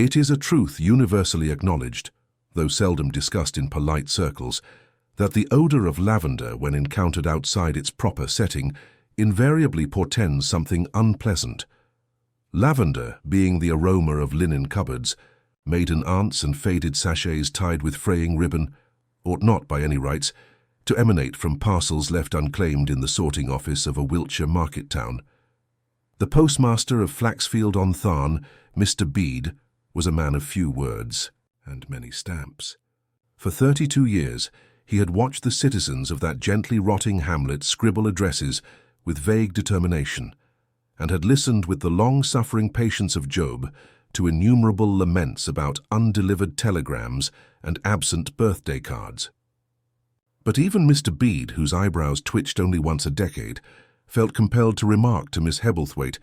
It is a truth universally acknowledged, though seldom discussed in polite circles, that the odor of lavender, when encountered outside its proper setting, invariably portends something unpleasant. Lavender, being the aroma of linen cupboards, maiden aunts and faded sachets tied with fraying ribbon, ought not, by any rights, to emanate from parcels left unclaimed in the sorting office of a Wiltshire market town. The postmaster of Flaxfield-on-Tharn, Mr. Bede, was a man of few words and many stamps. For 32 years he had watched the citizens of that gently rotting hamlet scribble addresses with vague determination, and had listened with the long-suffering patience of Job to innumerable laments about undelivered telegrams and absent birthday cards. But even Mr. Bede, whose eyebrows twitched only once a decade, felt compelled to remark to Miss Hebblethwaite,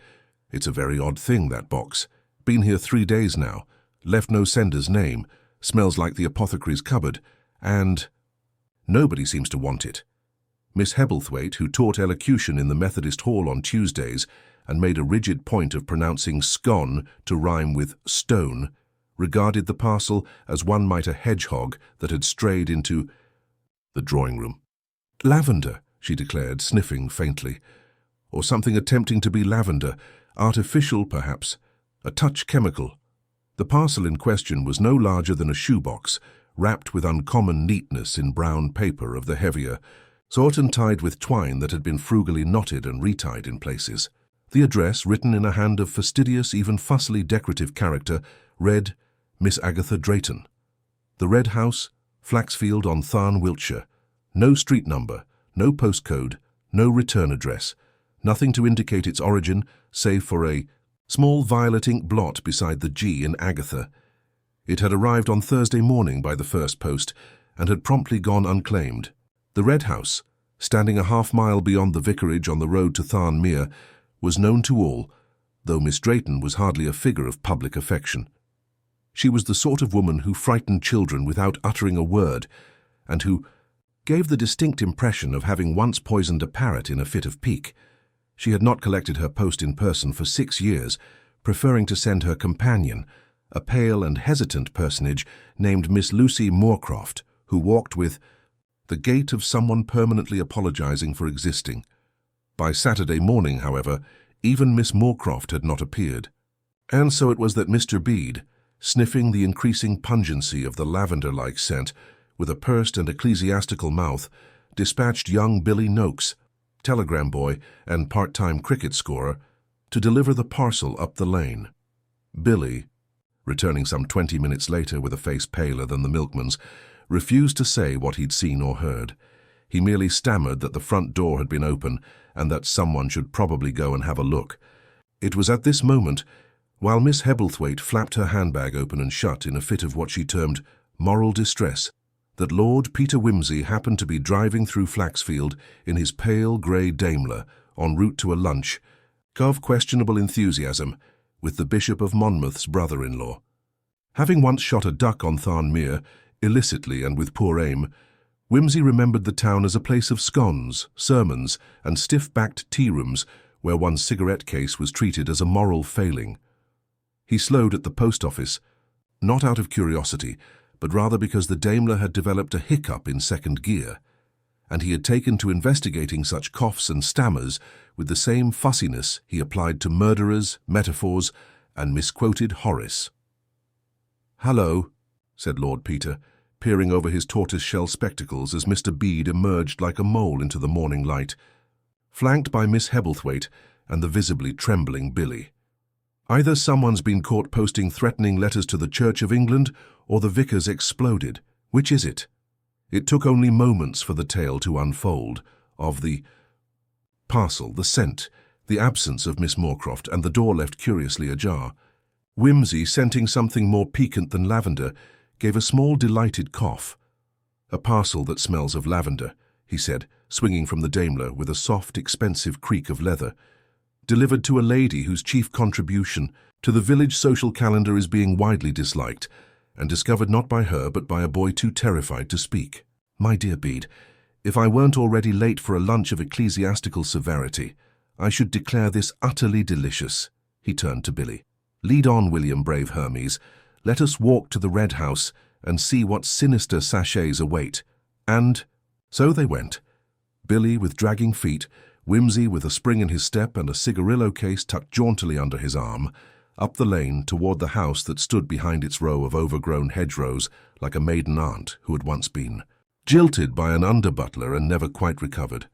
"It's a very odd thing, that box. Been here 3 days now, left no sender's name, smells like the apothecary's cupboard, and nobody seems to want it." Miss Hebblethwaite, who taught elocution in the Methodist Hall on Tuesdays and made a rigid point of pronouncing scone to rhyme with stone, regarded the parcel as one might a hedgehog that had strayed into the drawing-room. "Lavender," she declared, sniffing faintly. "Or something attempting to be lavender, artificial perhaps, a touch chemical." The parcel in question was no larger than a shoebox, wrapped with uncommon neatness in brown paper of the heavier sort and tied with twine that had been frugally knotted and retied in places. The address, written in a hand of fastidious, even fussily decorative character, read, "Miss Agatha Drayton. The Red House, Flaxfield-on-Tharn, Wiltshire. No street number, no postcode, no return address. Nothing to indicate its origin, save for a small violet ink blot beside the G in Agatha. It had arrived on Thursday morning by the first post and had promptly gone unclaimed. The Red House, standing a half-mile beyond the vicarage on the road to Tharn Mere, was known to all, though Miss Drayton was hardly a figure of public affection. She was the sort of woman who frightened children without uttering a word, and who gave the distinct impression of having once poisoned a parrot in a fit of pique. She had not collected her post in person for 6 years, preferring to send her companion, a pale and hesitant personage named Miss Lucy Moorcroft, who walked with the gait of someone permanently apologizing for existing. By Saturday morning, however, even Miss Moorcroft had not appeared. And so it was that Mr. Bede, sniffing the increasing pungency of the lavender-like scent, with a pursed and ecclesiastical mouth, dispatched young Billy Noakes, telegram boy and part-time cricket scorer, to deliver the parcel up the lane. Billy, returning some 20 minutes later with a face paler than the milkman's, refused to say what he'd seen or heard. He merely stammered that the front door had been open and that someone should probably go and have a look. It was at this moment, while Miss Hebblethwaite flapped her handbag open and shut in a fit of what she termed moral distress, that Lord Peter Wimsey happened to be driving through Flaxfield in his pale grey Daimler en route to a lunch, of questionable enthusiasm, with the Bishop of Monmouth's brother-in-law. Having once shot a duck on Tharn Mere, illicitly and with poor aim, Wimsey remembered the town as a place of scones, sermons, and stiff-backed tea-rooms where one's cigarette case was treated as a moral failing. He slowed at the post office, not out of curiosity, but rather because the Daimler had developed a hiccup in second gear, and he had taken to investigating such coughs and stammers with the same fussiness he applied to murderers, metaphors, and misquoted Horace. "Hello," said Lord Peter, peering over his tortoise-shell spectacles as Mr. Bede emerged like a mole into the morning light, flanked by Miss Hebblethwaite and the visibly trembling Billy. "Either someone's been caught posting threatening letters to the Church of England, or the vicar's exploded. Which is it?" It took only moments for the tale to unfold, of the parcel, the scent, the absence of Miss Moorcroft, and the door left curiously ajar. Wimsey, scenting something more piquant than lavender, gave a small delighted cough. "A parcel that smells of lavender," he said, swinging from the Daimler with a soft, expensive creak of leather. "Delivered to a lady whose chief contribution to the village social calendar is being widely disliked, and discovered not by her but by a boy too terrified to speak. My dear Bede, if I weren't already late for a lunch of ecclesiastical severity, I should declare this utterly delicious." He turned to Billy. "Lead on, William Brave Hermes. Let us walk to the Red House and see what sinister sachets await. And so they went. Billy with dragging feet, Whimsy with a spring in his step and a cigarillo case tucked jauntily under his arm, up the lane toward the house that stood behind its row of overgrown hedgerows like a maiden aunt who had once been jilted by an under-butler and never quite recovered.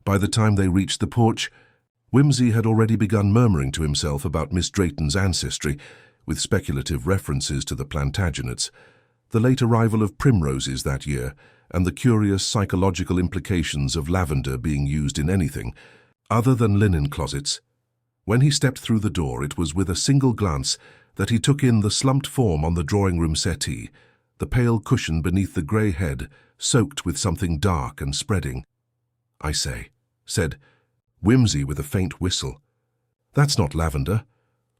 By the time they reached the porch, Whimsy had already begun murmuring to himself about Miss Drayton's ancestry, with speculative references to the Plantagenets, the late arrival of primroses that year, and the curious psychological implications of lavender being used in anything other than linen closets. When he stepped through the door, it was with a single glance that he took in the slumped form on the drawing-room settee, the pale cushion beneath the grey head, soaked with something dark and spreading. "I say," said Whimsy with a faint whistle. "That's not lavender."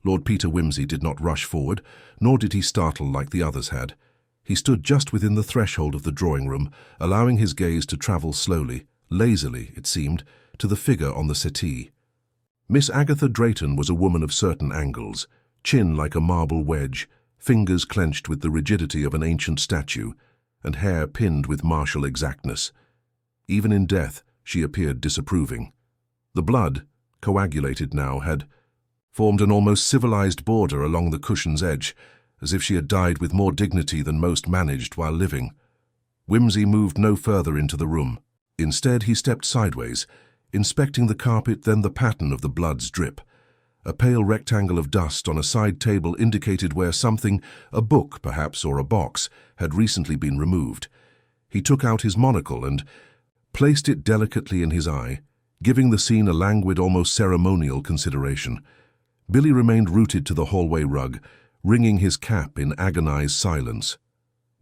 Lord Peter Whimsy did not rush forward, nor did he startle like the others had. He stood just within the threshold of the drawing-room, allowing his gaze to travel slowly, lazily, it seemed, to the figure on the settee. Miss Agatha Drayton was a woman of certain angles, chin like a marble wedge, fingers clenched with the rigidity of an ancient statue, and hair pinned with martial exactness. Even in death, she appeared disapproving. The blood, coagulated now, had formed an almost civilized border along the cushion's edge, as if she had died with more dignity than most managed while living. Whimsy moved no further into the room. Instead, he stepped sideways, inspecting the carpet, then the pattern of the blood's drip. A pale rectangle of dust on a side table indicated where something, a book perhaps or a box, had recently been removed. He took out his monocle and placed it delicately in his eye, giving the scene a languid, almost ceremonial consideration. Billy remained rooted to the hallway rug, wringing his cap in agonized silence.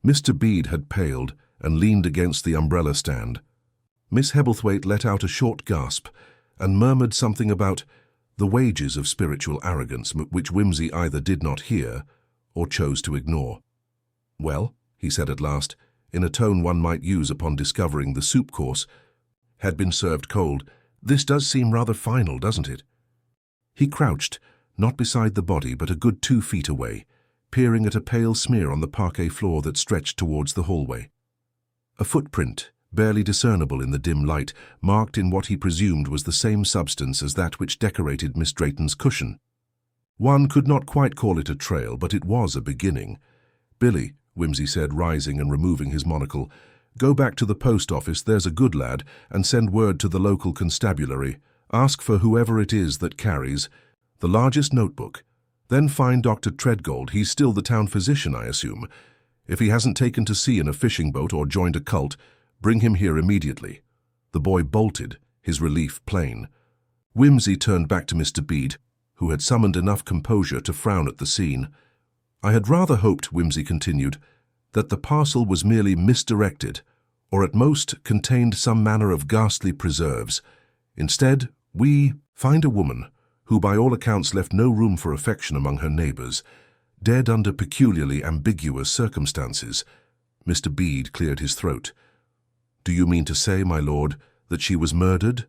Mr. Bede had paled and leaned against the umbrella stand. Miss Hebblethwaite let out a short gasp and murmured something about the wages of spiritual arrogance, which Whimsy either did not hear or chose to ignore. "Well," he said at last, in a tone one might use upon discovering the soup course had been served cold, "this does seem rather final, doesn't it?" He crouched, not beside the body but a good 2 feet away, peering at a pale smear on the parquet floor that stretched towards the hallway. A footprint, barely discernible in the dim light, marked in what he presumed was the same substance as that which decorated Miss Drayton's cushion. One could not quite call it a trail, but it was a beginning. "Billy," Whimsy said, rising and removing his monocle, "go back to the post office, there's a good lad, and send word to the local constabulary. Ask for whoever it is that carries the largest notebook. Then find Dr. Treadgold. He's still the town physician, I assume. If he hasn't taken to sea in a fishing boat or joined a cult, bring him here immediately." The boy bolted, his relief plain. Whimsy turned back to Mr. Bede, who had summoned enough composure to frown at the scene. "I had rather hoped," Whimsy continued, "that the parcel was merely misdirected, or at most contained some manner of ghastly preserves. Instead, we find a woman who by all accounts left no room for affection among her neighbours, dead under peculiarly ambiguous circumstances." Mr. Bede cleared his throat. "Do you mean to say, my lord, that she was murdered?"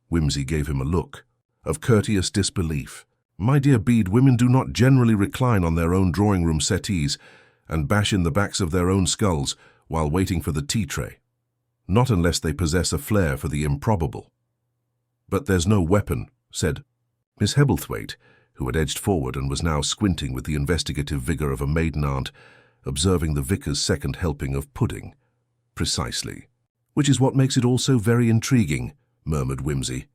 Whimsy gave him a look of courteous disbelief. "My dear Bede, women do not generally recline on their own drawing-room settees and bash in the backs of their own skulls while waiting for the tea-tray. Not unless they possess a flair for the improbable." "But there's no weapon," said Miss Hebblethwaite, who had edged forward and was now squinting with the investigative vigour of a maiden aunt, observing the vicar's second helping of pudding. "Precisely. Which is what makes it all so very intriguing," murmured Whimsy.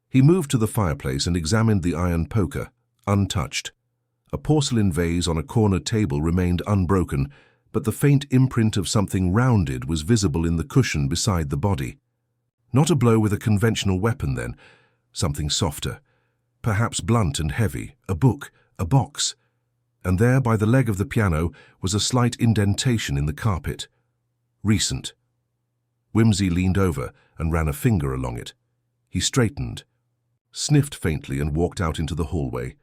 He moved to the fireplace and examined the iron poker, untouched. A porcelain vase on a corner table remained unbroken, but the faint imprint of something rounded was visible in the cushion beside the body. Not a blow with a conventional weapon, then. Something softer, perhaps blunt and heavy, a book, a box. And there, by the leg of the piano, was a slight indentation in the carpet. Recent. Whimsy leaned over and ran a finger along it. He straightened, sniffed faintly and walked out into the hallway.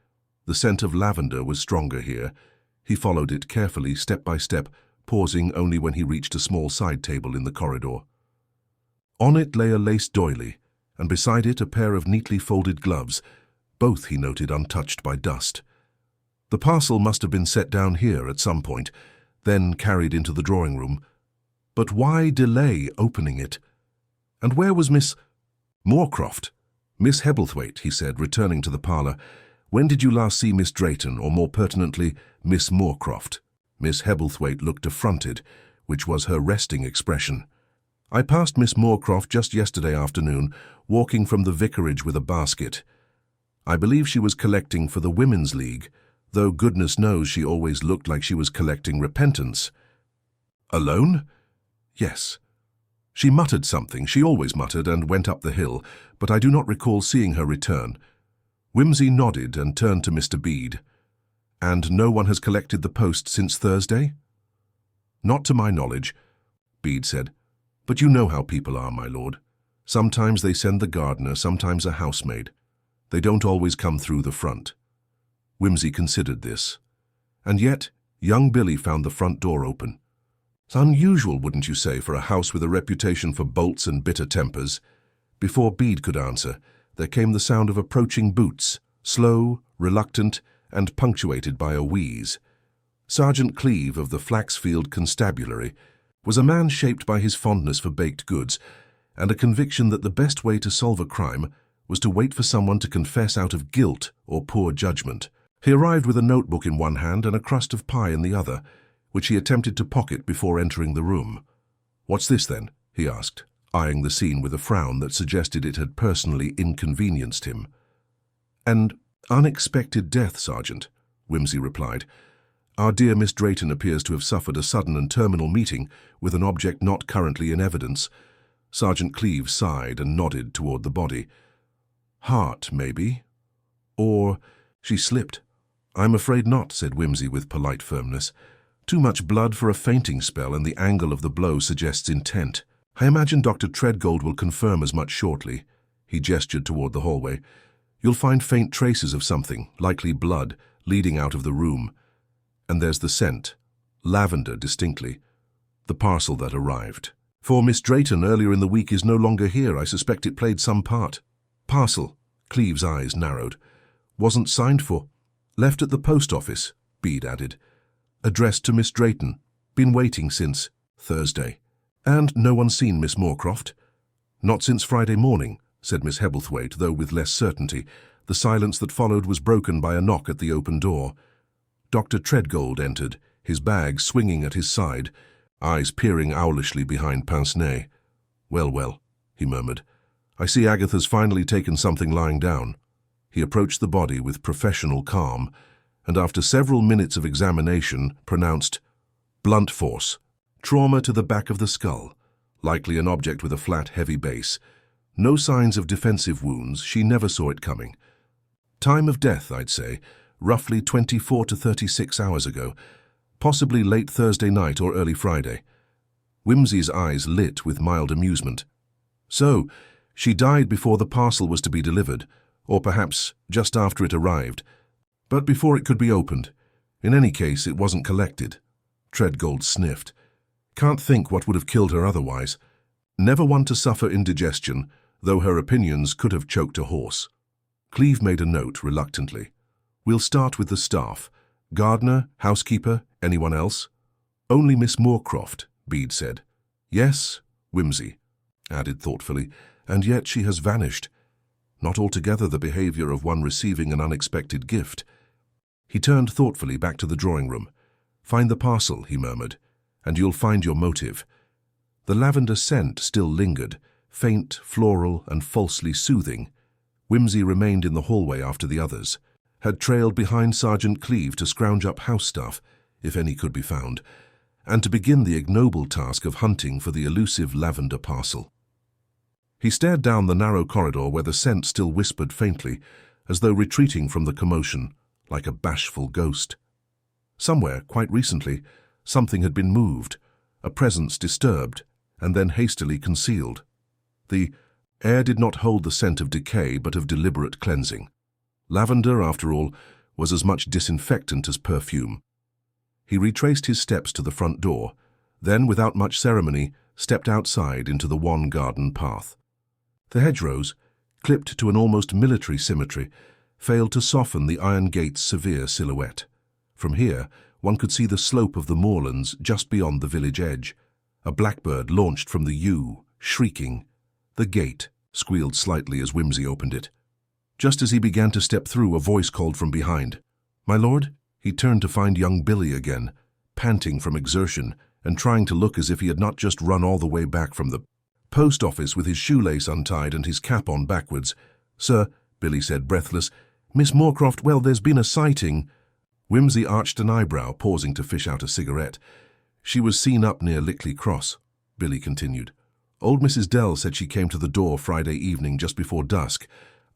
The scent of lavender was stronger here. He followed it carefully, step by step, pausing only when he reached a small side table in the corridor. On it lay a lace doily, and beside it a pair of neatly folded gloves, both, he noted, untouched by dust. The parcel must have been set down here at some point, then carried into the drawing room. But why delay opening it? And where was Miss Moorcroft? Miss Hebblethwaite, he said, returning to the parlour. When did you last see Miss Drayton, or more pertinently, Miss Moorcroft? Miss Hebblethwaite looked affronted, which was her resting expression. I passed Miss Moorcroft just yesterday afternoon, walking from the vicarage with a basket. I believe she was collecting for the Women's League, though goodness knows she always looked like she was collecting repentance. Alone? Yes. She muttered something, she always muttered, and went up the hill, but I do not recall seeing her return. Whimsy nodded and turned to Mr. Bede. And no one has collected the post since Thursday? Not to my knowledge, Bede said. But you know how people are, my lord. Sometimes they send the gardener, sometimes a housemaid. They don't always come through the front. Whimsy considered this. And yet, young Billy found the front door open. It's unusual, wouldn't you say, for a house with a reputation for bolts and bitter tempers? Before Bede could answer, there came the sound of approaching boots, slow, reluctant, and punctuated by a wheeze. Sergeant Cleeve of the Flaxfield Constabulary was a man shaped by his fondness for baked goods and a conviction that the best way to solve a crime was to wait for someone to confess out of guilt or poor judgment. He arrived with a notebook in one hand and a crust of pie in the other, which he attempted to pocket before entering the room. "What's this, then?" he asked, eyeing the scene with a frown that suggested it had personally inconvenienced him. "An unexpected death, Sergeant," Whimsy replied. "Our dear Miss Drayton appears to have suffered a sudden and terminal meeting with an object not currently in evidence." Sergeant Cleeve sighed and nodded toward the body. "Heart, maybe? Or she slipped." "I'm afraid not," said Whimsy with polite firmness. "Too much blood for a fainting spell, and the angle of the blow suggests intent. I imagine Dr. Treadgold will confirm as much shortly." He gestured toward the hallway. "You'll find faint traces of something, likely blood, leading out of the room. And there's the scent. Lavender, distinctly. The parcel that arrived. For Miss Drayton earlier in the week is no longer here. I suspect it played some part." "Parcel," Cleeve's eyes narrowed. "Wasn't signed for. Left at the post office," Bede added. "Addressed to Miss Drayton. Been waiting since Thursday." "And no one's seen Miss Moorcroft?" "Not since Friday morning," said Miss Hebblethwaite, though with less certainty. The silence that followed was broken by a knock at the open door. Dr. Treadgold entered, his bag swinging at his side, eyes peering owlishly behind pince-nez. "Well, well," he murmured. "I see Agatha's finally taken something lying down." He approached the body with professional calm, and after several minutes of examination pronounced, "Blunt force. Trauma to the back of the skull. Likely an object with a flat, heavy base. No signs of defensive wounds. She never saw it coming. Time of death, I'd say, roughly 24 to 36 hours ago, possibly late Thursday night or early Friday." Whimsy's eyes lit with mild amusement. "So, she died before the parcel was to be delivered, or perhaps just after it arrived, but before it could be opened. In any case, it wasn't collected." Treadgold sniffed. "Can't think what would have killed her otherwise. Never one to suffer indigestion, though her opinions could have choked a horse." Cleeve made a note reluctantly. "We'll start with the staff. Gardener, housekeeper, anyone else?" "Only Miss Moorcroft," Bede said. "Yes, Whimsy," added thoughtfully, "and yet she has vanished. Not altogether the behavior of one receiving an unexpected gift." He turned thoughtfully back to the drawing room. "Find the parcel," he murmured, "and you'll find your motive." The lavender scent still lingered, faint, floral, and falsely soothing. Whimsy remained in the hallway after the others, had trailed behind Sergeant Cleeve to scrounge up house staff, if any could be found, and to begin the ignoble task of hunting for the elusive lavender parcel. He stared down the narrow corridor where the scent still whispered faintly, as though retreating from the commotion, like a bashful ghost. Somewhere, quite recently, something had been moved, a presence disturbed, and then hastily concealed. The air did not hold the scent of decay, but of deliberate cleansing. Lavender, after all, was as much disinfectant as perfume. He retraced his steps to the front door, then, without much ceremony, stepped outside into the wan garden path. The hedgerows, clipped to an almost military symmetry, failed to soften the iron gate's severe silhouette. From here, one could see the slope of the moorlands just beyond the village edge. A blackbird launched from the yew, shrieking. The gate squealed slightly as Whimsy opened it. Just as he began to step through, a voice called from behind. "My lord?" He turned to find young Billy again, panting from exertion and trying to look as if he had not just run all the way back from the post office with his shoelace untied and his cap on backwards. "Sir," Billy said, breathless, "Miss Moorcroft, well, there's been a sighting." Whimsy arched an eyebrow, pausing to fish out a cigarette. "She was seen up near Lickley Cross," Billy continued. "Old Mrs. Dell said she came to the door Friday evening just before dusk,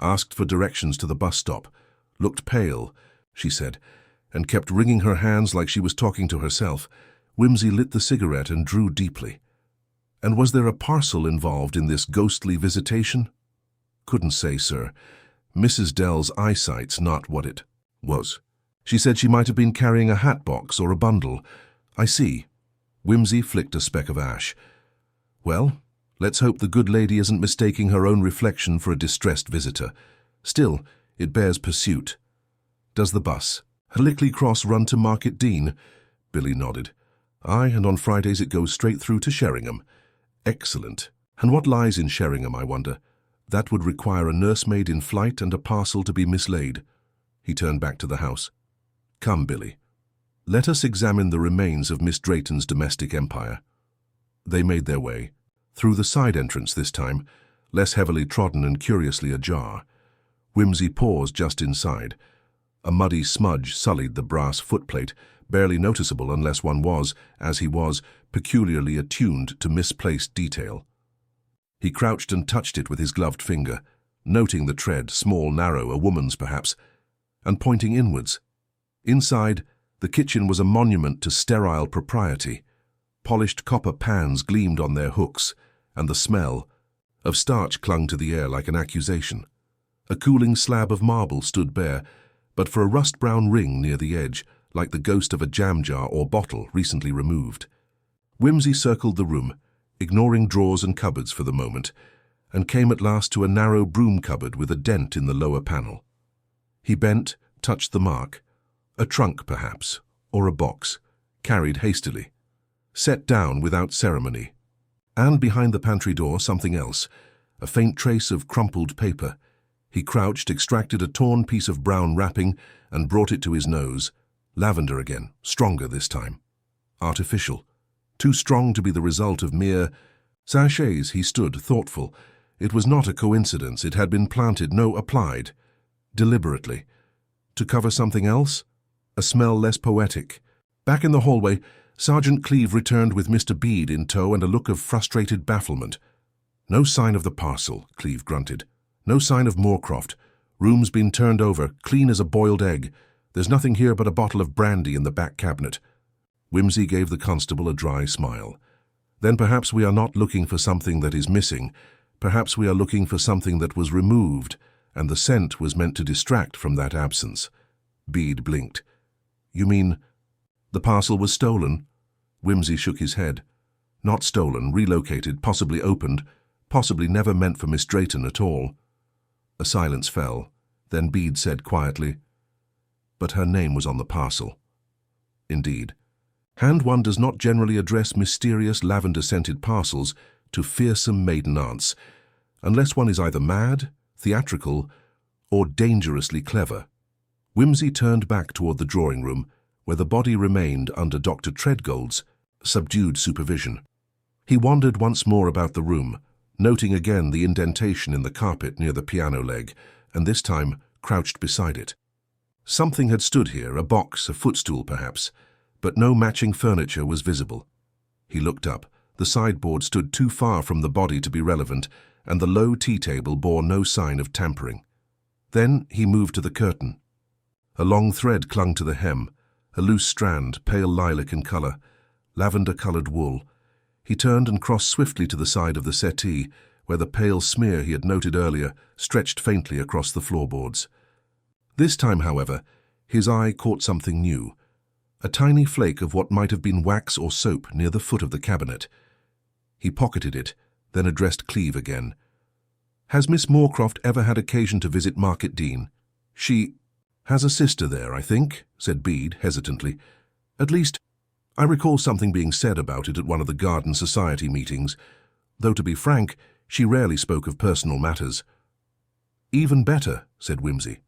asked for directions to the bus stop, looked pale, she said, and kept wringing her hands like she was talking to herself." Whimsy lit the cigarette and drew deeply. "And was there a parcel involved in this ghostly visitation?" "Couldn't say, sir. Mrs. Dell's eyesight's not what it was. She said she might have been carrying a hat box or a bundle." "I see." Whimsy flicked a speck of ash. "Well, let's hope the good lady isn't mistaking her own reflection for a distressed visitor. Still, it bears pursuit. Does the bus at Lickley Cross run to Market Dean?" Billy nodded. "Aye, and on Fridays it goes straight through to Sheringham." "Excellent. And what lies in Sheringham, I wonder? That would require a nursemaid in flight and a parcel to be mislaid." He turned back to the house. "Come, Billy. Let us examine the remains of Miss Drayton's domestic empire." They made their way, through the side entrance this time, less heavily trodden and curiously ajar. Whimsy paused just inside. A muddy smudge sullied the brass footplate, barely noticeable unless one was, as he was, peculiarly attuned to misplaced detail. He crouched and touched it with his gloved finger, noting the tread, small, narrow, a woman's perhaps, and pointing inwards. Inside, the kitchen was a monument to sterile propriety. Polished copper pans gleamed on their hooks, and the smell of starch clung to the air like an accusation. A cooling slab of marble stood bare, but for a rust-brown ring near the edge, like the ghost of a jam jar or bottle recently removed. Whimsy circled the room, ignoring drawers and cupboards for the moment, and came at last to a narrow broom cupboard with a dent in the lower panel. He bent, touched the mark. A trunk, perhaps, or a box, carried hastily. Set down without ceremony. And behind the pantry door, something else, a faint trace of crumpled paper. He crouched, extracted a torn piece of brown wrapping, and brought it to his nose. Lavender again, stronger this time. Artificial. Too strong to be the result of mere sachets. He stood, thoughtful. It was not a coincidence. It had been planted, no, applied. Deliberately. To cover something else? A smell less poetic. Back in the hallway, Sergeant Cleeve returned with Mr. Bede in tow and a look of frustrated bafflement. "No sign of the parcel," Cleeve grunted. "No sign of Moorcroft. Room's been turned over, clean as a boiled egg. There's nothing here but a bottle of brandy in the back cabinet." Whimsy gave the constable a dry smile. "Then perhaps we are not looking for something that is missing. Perhaps we are looking for something that was removed, and the scent was meant to distract from that absence." Bede blinked. "You mean the parcel was stolen?" Whimsy shook his head. "Not stolen, relocated, possibly opened, possibly never meant for Miss Drayton at all." A silence fell. Then Bede said quietly, "But her name was on the parcel." Indeed. And one does not generally address mysterious lavender-scented parcels to fearsome maiden aunts, unless one is either mad, theatrical, or dangerously clever. Whimsy turned back toward the drawing-room, where the body remained under Dr. Treadgold's subdued supervision. He wandered once more about the room, noting again the indentation in the carpet near the piano leg, and this time crouched beside it. Something had stood here, a box, a footstool perhaps, but no matching furniture was visible. He looked up. The sideboard stood too far from the body to be relevant, and the low tea table bore no sign of tampering. Then he moved to the curtain. A long thread clung to the hem, a loose strand, pale lilac in colour, lavender-coloured wool. He turned and crossed swiftly to the side of the settee, where the pale smear he had noted earlier stretched faintly across the floorboards. This time, however, his eye caught something new, a tiny flake of what might have been wax or soap near the foot of the cabinet. He pocketed it, then addressed Cleeve again. "Has Miss Moorcroft ever had occasion to visit Market Dean?" Has a sister there, I think, said Bede hesitantly. At least, I recall something being said about it at one of the Garden Society meetings, though to be frank, she rarely spoke of personal matters. Even better, said Whimsy.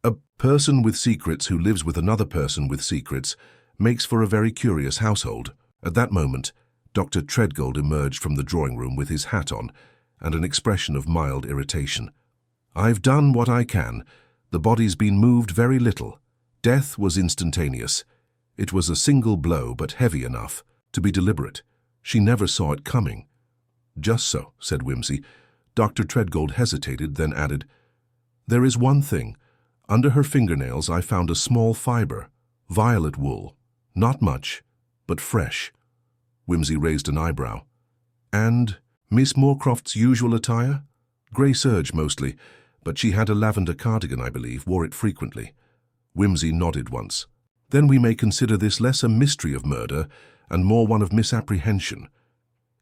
A person with secrets who lives with another person with secrets makes for a very curious household. At that moment, Dr. Treadgold emerged from the drawing-room with his hat on and an expression of mild irritation. I've done what I can. The body's been moved very little. Death was instantaneous. It was a single blow, but heavy enough to be deliberate. She never saw it coming. Just so, said Whimsy. Dr. Treadgold hesitated, then added, There is one thing. Under her fingernails I found a small fibre, violet wool. Not much, but fresh. Whimsy raised an eyebrow. And Miss Moorcroft's usual attire? Grey serge mostly, but she had a lavender cardigan, I believe, wore it frequently. Whimsy nodded once. Then we may consider this less a mystery of murder and more one of misapprehension.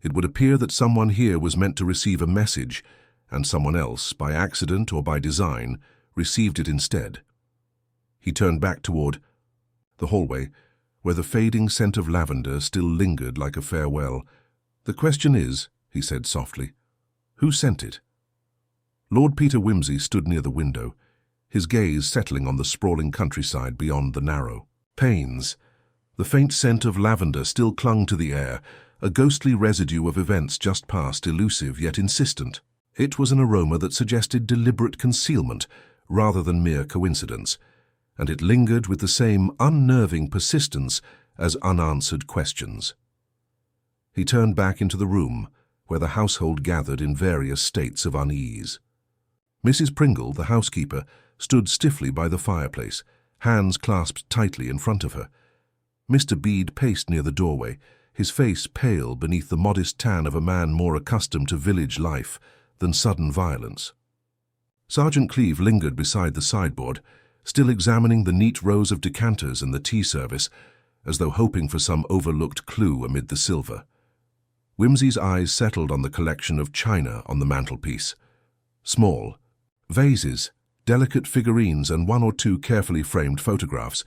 It would appear that someone here was meant to receive a message, and someone else, by accident or by design, received it instead. He turned back toward the hallway, where the fading scent of lavender still lingered like a farewell. The question is, he said softly, who sent it? Lord Peter Wimsey stood near the window, his gaze settling on the sprawling countryside beyond the narrow panes. The faint scent of lavender still clung to the air, a ghostly residue of events just past, elusive yet insistent. It was an aroma that suggested deliberate concealment rather than mere coincidence, and it lingered with the same unnerving persistence as unanswered questions. He turned back into the room, where the household gathered in various states of unease. Mrs. Pringle, the housekeeper, stood stiffly by the fireplace, hands clasped tightly in front of her. Mr. Bede paced near the doorway, his face pale beneath the modest tan of a man more accustomed to village life than sudden violence. Sergeant Cleeve lingered beside the sideboard, still examining the neat rows of decanters and the tea service, as though hoping for some overlooked clue amid the silver. Whimsy's eyes settled on the collection of china on the mantelpiece. Small, vases, delicate figurines, and one or two carefully framed photographs.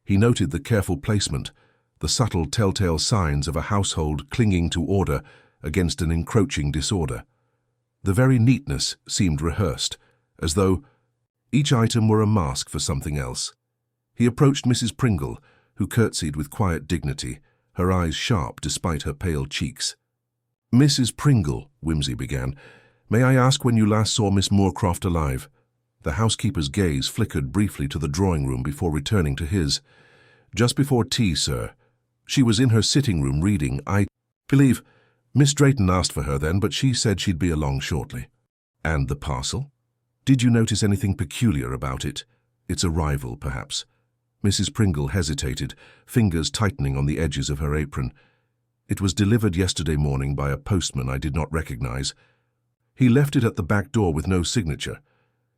He noted the careful placement, the subtle telltale signs of a household clinging to order against an encroaching disorder. The very neatness seemed rehearsed, as though each item were a mask for something else. He approached Mrs. Pringle, who curtsied with quiet dignity, her eyes sharp despite her pale cheeks. Mrs. Pringle, Whimsy began, may I ask when you last saw Miss Moorcroft alive? The housekeeper's gaze flickered briefly to the drawing-room before returning to his. Just before tea, sir. She was in her sitting-room reading. I believe Miss Drayton asked for her then, but she said she'd be along shortly. And the parcel? Did you notice anything peculiar about it? Its arrival, perhaps? Mrs. Pringle hesitated, fingers tightening on the edges of her apron. It was delivered yesterday morning by a postman I did not recognize. He left it at the back door with no signature.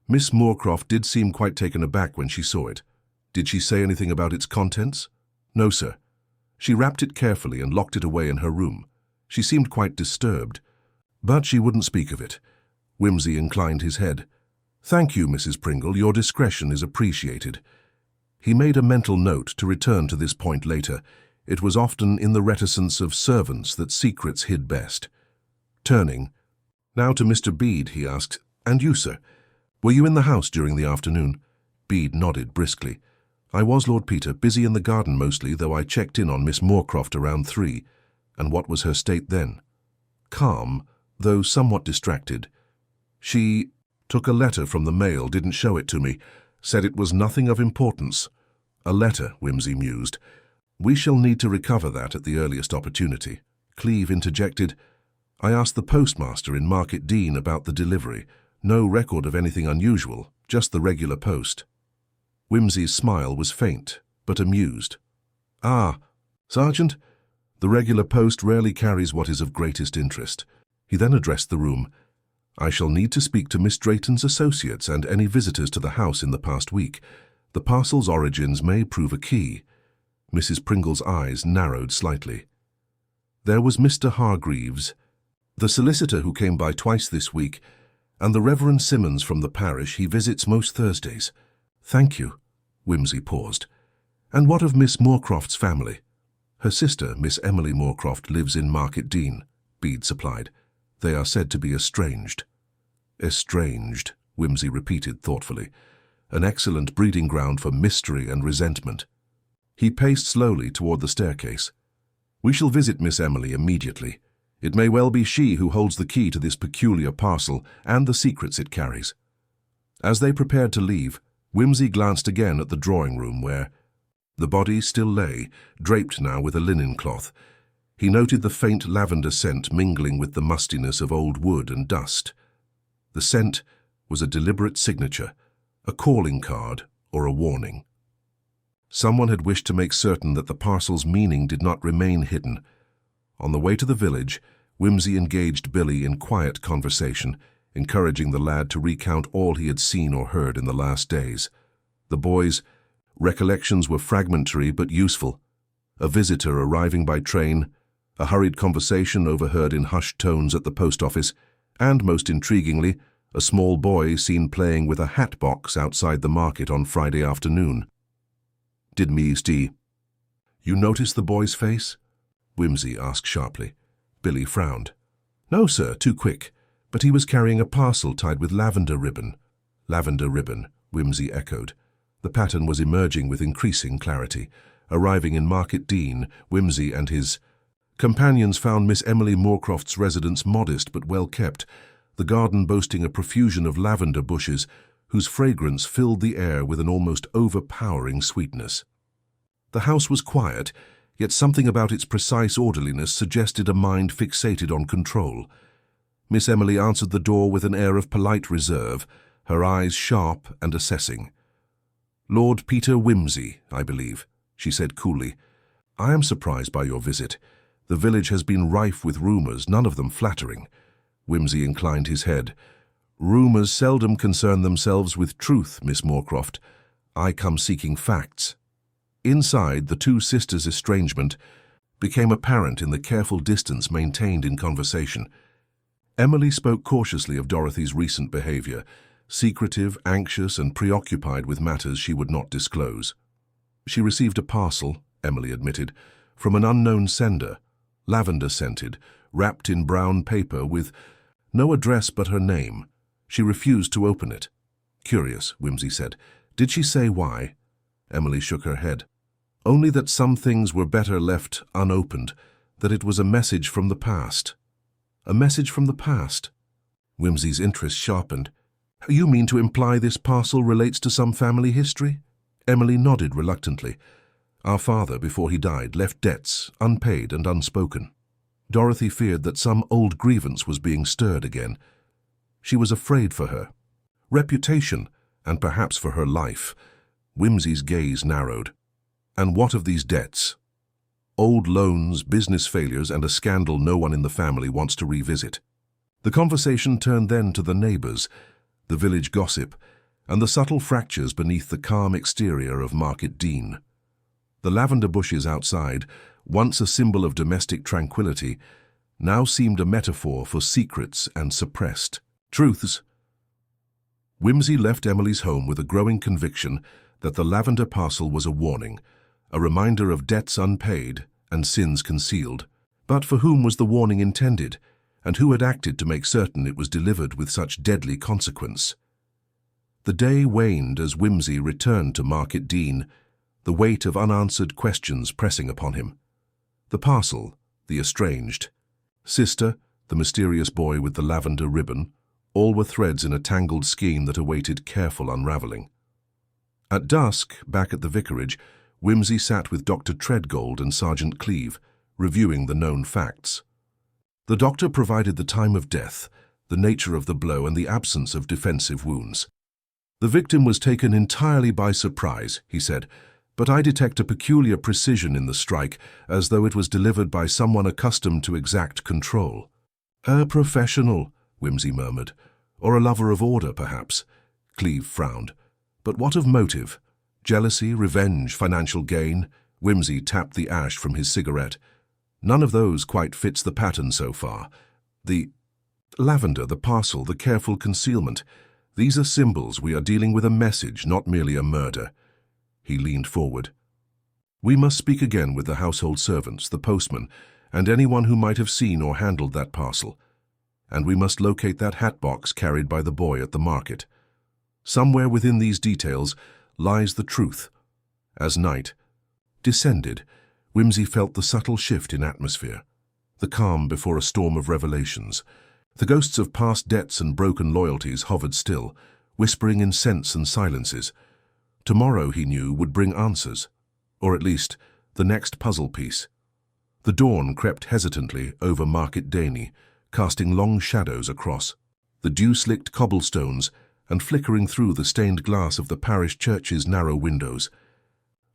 Miss Moorcroft did seem quite taken aback when she saw it. Did she say anything about its contents? No, sir. She wrapped it carefully and locked it away in her room. She seemed quite disturbed. But she wouldn't speak of it. Whimsy inclined his head. Thank you, Mrs. Pringle. Your discretion is appreciated. He made a mental note to return to this point later. It was often in the reticence of servants that secrets hid best. Turning, now to Mr. Bede, he asked, And you, sir? Were you in the house during the afternoon? Bede nodded briskly. I was, Lord Peter, busy in the garden mostly, though I checked in on Miss Moorcroft around 3. And what was her state then? Calm, though somewhat distracted. She took a letter from the mail, didn't show it to me, said it was nothing of importance. A letter, Whimsy mused. We shall need to recover that at the earliest opportunity. Cleeve interjected. I asked the postmaster in Market Dean about the delivery. No record of anything unusual, just the regular post. Whimsy's smile was faint, but amused. Ah, Sergeant, the regular post rarely carries what is of greatest interest. He then addressed the room. I shall need to speak to Miss Drayton's associates and any visitors to the house in the past week. The parcel's origins may prove a key. Mrs. Pringle's eyes narrowed slightly. There was Mr. Hargreaves, the solicitor who came by twice this week, and the Reverend Simmons from the parish he visits most Thursdays. "Thank you." Whimsy paused. "And what of Miss Moorcroft's family?" "Her sister, Miss Emily Moorcroft, lives in Market Dean," Bede supplied. "They are said to be estranged." "Estranged," Whimsy repeated thoughtfully. "An excellent breeding ground for mystery and resentment." He paced slowly toward the staircase. "We shall visit Miss Emily immediately. It may well be she who holds the key to this peculiar parcel and the secrets it carries." As they prepared to leave, Whimsy glanced again at the drawing-room where the body still lay, draped now with a linen cloth. He noted the faint lavender scent mingling with the mustiness of old wood and dust. The scent was a deliberate signature, a calling card or a warning. Someone had wished to make certain that the parcel's meaning did not remain hidden. On the way to the village, Whimsy engaged Billy in quiet conversation, encouraging the lad to recount all he had seen or heard in the last days. The boy's recollections were fragmentary but useful. A visitor arriving by train, a hurried conversation overheard in hushed tones at the post office, and, most intriguingly, a small boy seen playing with a hat box outside the market on Friday afternoon. "Did Ms. D. You notice the boy's face?" Whimsy asked sharply. Billy frowned. "No, sir, too quick. But he was carrying a parcel tied with lavender ribbon." "Lavender ribbon," Whimsy echoed. The pattern was emerging with increasing clarity. Arriving in Market Dean, Whimsy and his companions found Miss Emily Moorcroft's residence modest but well kept, the garden boasting a profusion of lavender bushes whose fragrance filled the air with an almost overpowering sweetness. The house was quiet, yet something about its precise orderliness suggested a mind fixated on control. Miss Emily answered the door with an air of polite reserve, her eyes sharp and assessing. "Lord Peter Whimsy, I believe," she said coolly. "I am surprised by your visit. The village has been rife with rumors, none of them flattering." Whimsy inclined his head. "Rumors seldom concern themselves with truth, Miss Moorcroft. I come seeking facts." Inside, the two sisters' estrangement became apparent in the careful distance maintained in conversation. Emily spoke cautiously of Dorothy's recent behavior, secretive, anxious, and preoccupied with matters she would not disclose. "She received a parcel," Emily admitted, "from an unknown sender, lavender-scented, wrapped in brown paper with no address but her name. She refused to open it." "Curious," Whimsy said. "Did she say why?" Emily shook her head. "Only that some things were better left unopened, that it was a message from the past." "A message from the past?" Whimsy's interest sharpened. "You mean to imply this parcel relates to some family history?" Emily nodded reluctantly. "Our father, before he died, left debts, unpaid and unspoken. Dorothy feared that some old grievance was being stirred again. She was afraid for her reputation, and perhaps for her life." Whimsy's gaze narrowed. "And what of these debts?" "Old loans, business failures, and a scandal no one in the family wants to revisit." The conversation turned then to the neighbors, the village gossip, and the subtle fractures beneath the calm exterior of Market Dean. The lavender bushes outside, once a symbol of domestic tranquility, now seemed a metaphor for secrets and suppressed truths. Whimsy left Emily's home with a growing conviction that the lavender parcel was a warning, a reminder of debts unpaid and sins concealed. But for whom was the warning intended, and who had acted to make certain it was delivered with such deadly consequence? The day waned as Whimsy returned to Market Dean, the weight of unanswered questions pressing upon him. The parcel, the estranged sister, the mysterious boy with the lavender ribbon, all were threads in a tangled skein that awaited careful unraveling. At dusk, back at the vicarage, Whimsy sat with Dr. Treadgold and Sergeant Cleeve, reviewing the known facts. The doctor provided the time of death, the nature of the blow, and the absence of defensive wounds. "The victim was taken entirely by surprise," he said, "but I detect a peculiar precision in the strike, as though it was delivered by someone accustomed to exact control." "A professional," Whimsy murmured. "Or a lover of order, perhaps." Cleeve frowned. "But what of motive? Jealousy, revenge, financial gain?" Whimsy tapped the ash from his cigarette. "None of those quite fits the pattern so far. The lavender, the parcel, the careful concealment. These are symbols. We are dealing with a message, not merely a murder. He leaned forward. We must speak again with the household servants, the postman, and anyone who might have seen or handled that parcel. And we must locate that hat box carried by the boy at the market. Somewhere within these details lies the truth. As night descended, Whimsy felt the subtle shift in atmosphere, the calm before a storm of revelations. The ghosts of past debts and broken loyalties hovered still, whispering in scents and silences. Tomorrow, he knew, would bring answers, or at least the next puzzle piece. The dawn crept hesitantly over Market Daney, casting long shadows across the dew-slicked cobblestones and flickering through the stained glass of the parish church's narrow windows.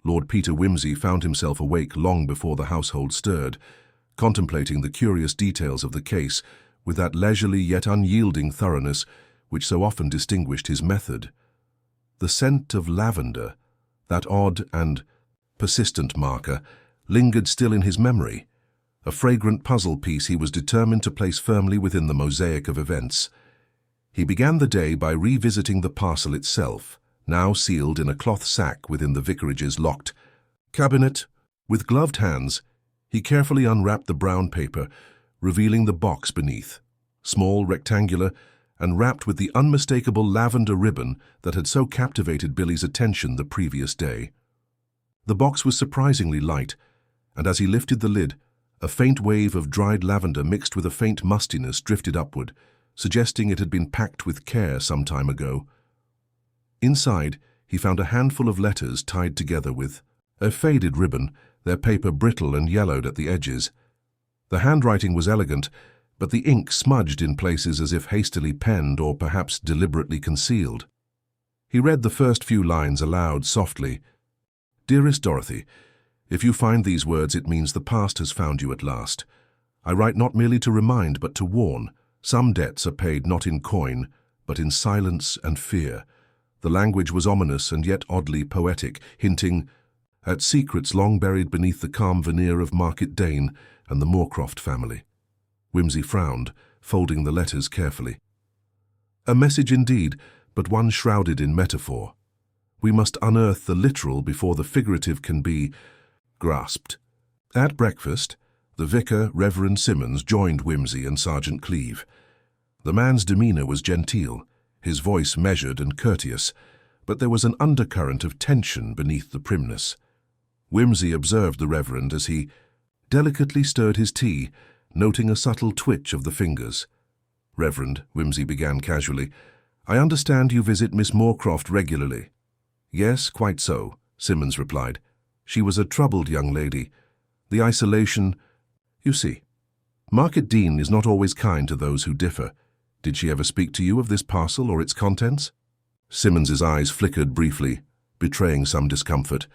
Lord Peter Wimsey found himself awake long before the household stirred, contemplating the curious details of the case with that leisurely yet unyielding thoroughness which so often distinguished his method. The scent of lavender, that odd and persistent marker, lingered still in his memory, a fragrant puzzle piece he was determined to place firmly within the mosaic of events. He began the day by revisiting the parcel itself, now sealed in a cloth sack within the vicarage's locked cabinet. With gloved hands, he carefully unwrapped the brown paper, revealing the box beneath, small, rectangular, and wrapped with the unmistakable lavender ribbon that had so captivated Billy's attention the previous day. The box was surprisingly light, and as he lifted the lid, a faint wave of dried lavender mixed with a faint mustiness drifted upward, suggesting it had been packed with care some time ago. Inside, he found a handful of letters tied together with a faded ribbon, their paper brittle and yellowed at the edges. The handwriting was elegant, but the ink smudged in places as if hastily penned or perhaps deliberately concealed. He read the first few lines aloud softly. "Dearest Dorothy, if you find these words, it means the past has found you at last. I write not merely to remind, but to warn. Some debts are paid not in coin, but in silence and fear." The language was ominous and yet oddly poetic, hinting at secrets long buried beneath the calm veneer of Market Dane and the Moorcroft family. Wimsey frowned, folding the letters carefully. A message indeed, but one shrouded in metaphor. We must unearth the literal before the figurative can be grasped. At breakfast, the vicar, Reverend Simmons, joined Wimsey and Sergeant Cleeve. The man's demeanour was genteel, his voice measured and courteous, but there was an undercurrent of tension beneath the primness. Wimsey observed the Reverend as he delicately stirred his tea, noting a subtle twitch of the fingers. "Reverend," Wimsey began casually, "I understand you visit Miss Moorcroft regularly." "Yes, quite so," Simmons replied. "She was a troubled young lady. The isolation, you see. Market Dean is not always kind to those who differ. Did she ever speak to you of this parcel or its contents?" Simmons's eyes flickered briefly, betraying some discomfort.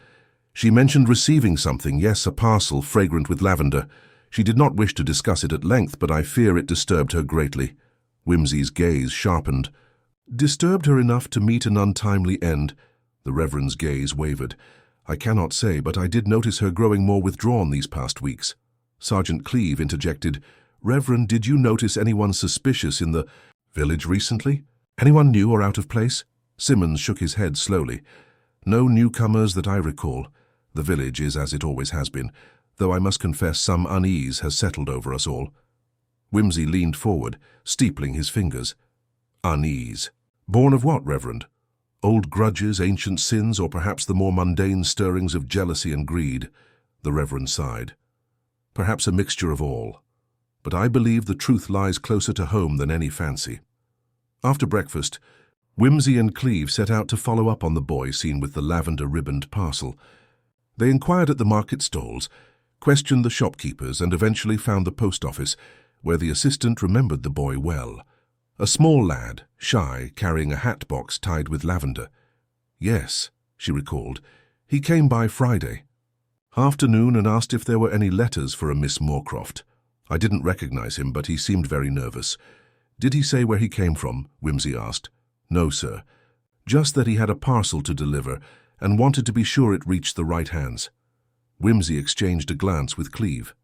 "She mentioned receiving something, yes, a parcel fragrant with lavender. She did not wish to discuss it at length, but I fear it disturbed her greatly." Wimsey's gaze sharpened. "Disturbed her enough to meet an untimely end?" The Reverend's gaze wavered. "I cannot say, but I did notice her growing more withdrawn these past weeks." Sergeant Cleeve interjected, "Reverend, did you notice anyone suspicious in the village recently? Anyone new or out of place?" Simmons shook his head slowly. "No newcomers that I recall. The village is as it always has been, though I must confess some unease has settled over us all." Wimsey leaned forward, steepling his fingers. "Unease. Born of what, Reverend? Old grudges, ancient sins, or perhaps the more mundane stirrings of jealousy and greed?" The Reverend sighed. "Perhaps a mixture of all. But I believe the truth lies closer to home than any fancy." After breakfast, Wimsey and Cleeve set out to follow up on the boy seen with the lavender-ribboned parcel. They inquired at the market stalls, questioned the shopkeepers, and eventually found the post office, where the assistant remembered the boy well. A small lad, shy, carrying a hat box tied with lavender. "Yes," she recalled, "he came by Friday afternoon and asked if there were any letters for a Miss Moorcroft. I didn't recognize him, but he seemed very nervous." "Did he say where he came from?" Wimsey asked. "No, sir. Just that he had a parcel to deliver and wanted to be sure it reached the right hands." Wimsey exchanged a glance with Cleeve.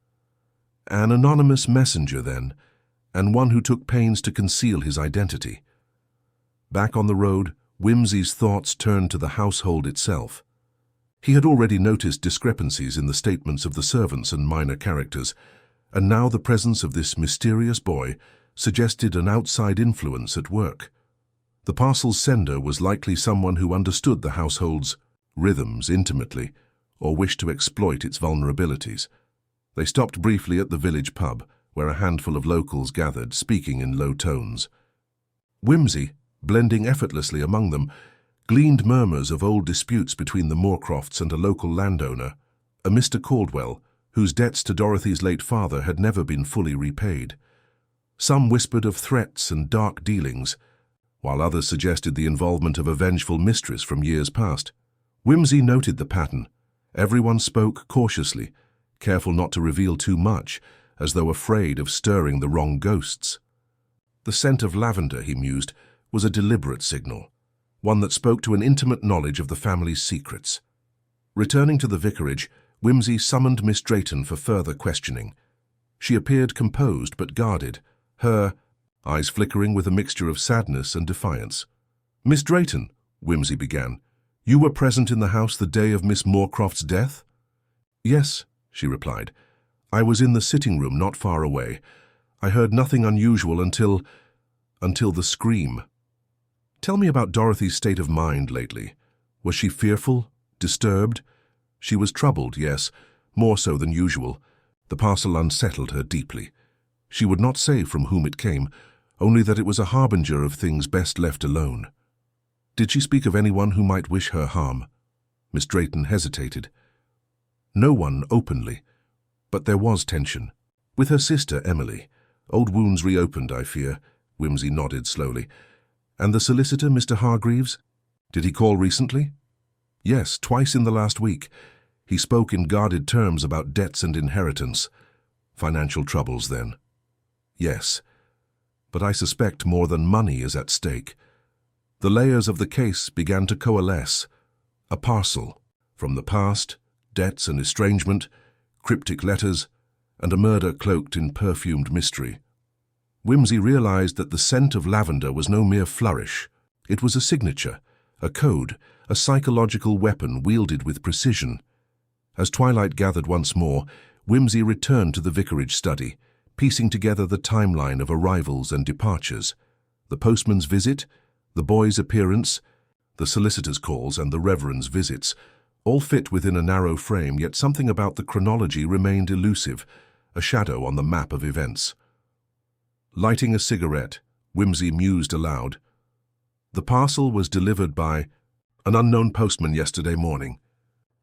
"An anonymous messenger, then, and one who took pains to conceal his identity." Back on the road, Whimsy's thoughts turned to the household itself. He had already noticed discrepancies in the statements of the servants and minor characters, and now the presence of this mysterious boy suggested an outside influence at work. The parcel's sender was likely someone who understood the household's rhythms intimately, or wished to exploit its vulnerabilities. They stopped briefly at the village pub, where a handful of locals gathered, speaking in low tones. Whimsy, blending effortlessly among them, gleaned murmurs of old disputes between the Moorcrofts and a local landowner, a Mr. Caldwell, whose debts to Dorothy's late father had never been fully repaid. Some whispered of threats and dark dealings, while others suggested the involvement of a vengeful mistress from years past. Whimsy noted the pattern. Everyone spoke cautiously, careful not to reveal too much, as though afraid of stirring the wrong ghosts. The scent of lavender, he mused, was a deliberate signal, one that spoke to an intimate knowledge of the family's secrets. Returning to the vicarage, Whimsy summoned Miss Drayton for further questioning. She appeared composed but guarded, her eyes flickering with a mixture of sadness and defiance. "Miss Drayton," Whimsy began, "you were present in the house the day of Miss Moorcroft's death?" "Yes," she replied. "I was in the sitting room not far away. I heard nothing unusual until the scream." "Tell me about Dorothy's state of mind lately. Was she fearful? Disturbed?" "She was troubled, yes, more so than usual. The parcel unsettled her deeply. She would not say from whom it came, only that it was a harbinger of things best left alone." "Did she speak of anyone who might wish her harm?" Miss Drayton hesitated. "No one openly, but there was tension. With her sister, Emily. Old wounds reopened, I fear." Whimsy nodded slowly. "And the solicitor, Mr. Hargreaves? Did he call recently?" "Yes, twice in the last week. He spoke in guarded terms about debts and inheritance." "Financial troubles, then?" "Yes. But I suspect more than money is at stake." The layers of the case began to coalesce. A parcel, from the past, debts and estrangement, cryptic letters, and a murder cloaked in perfumed mystery. Whimsy realized that the scent of lavender was no mere flourish. It was a signature, a code, a psychological weapon wielded with precision. As twilight gathered once more, Whimsy returned to the vicarage study, piecing together the timeline of arrivals and departures. The postman's visit, the boy's appearance, the solicitor's calls and the reverend's visits, all fit within a narrow frame, yet something about the chronology remained elusive, a shadow on the map of events. Lighting a cigarette, Whimsy mused aloud. The parcel was delivered by an unknown postman yesterday morning.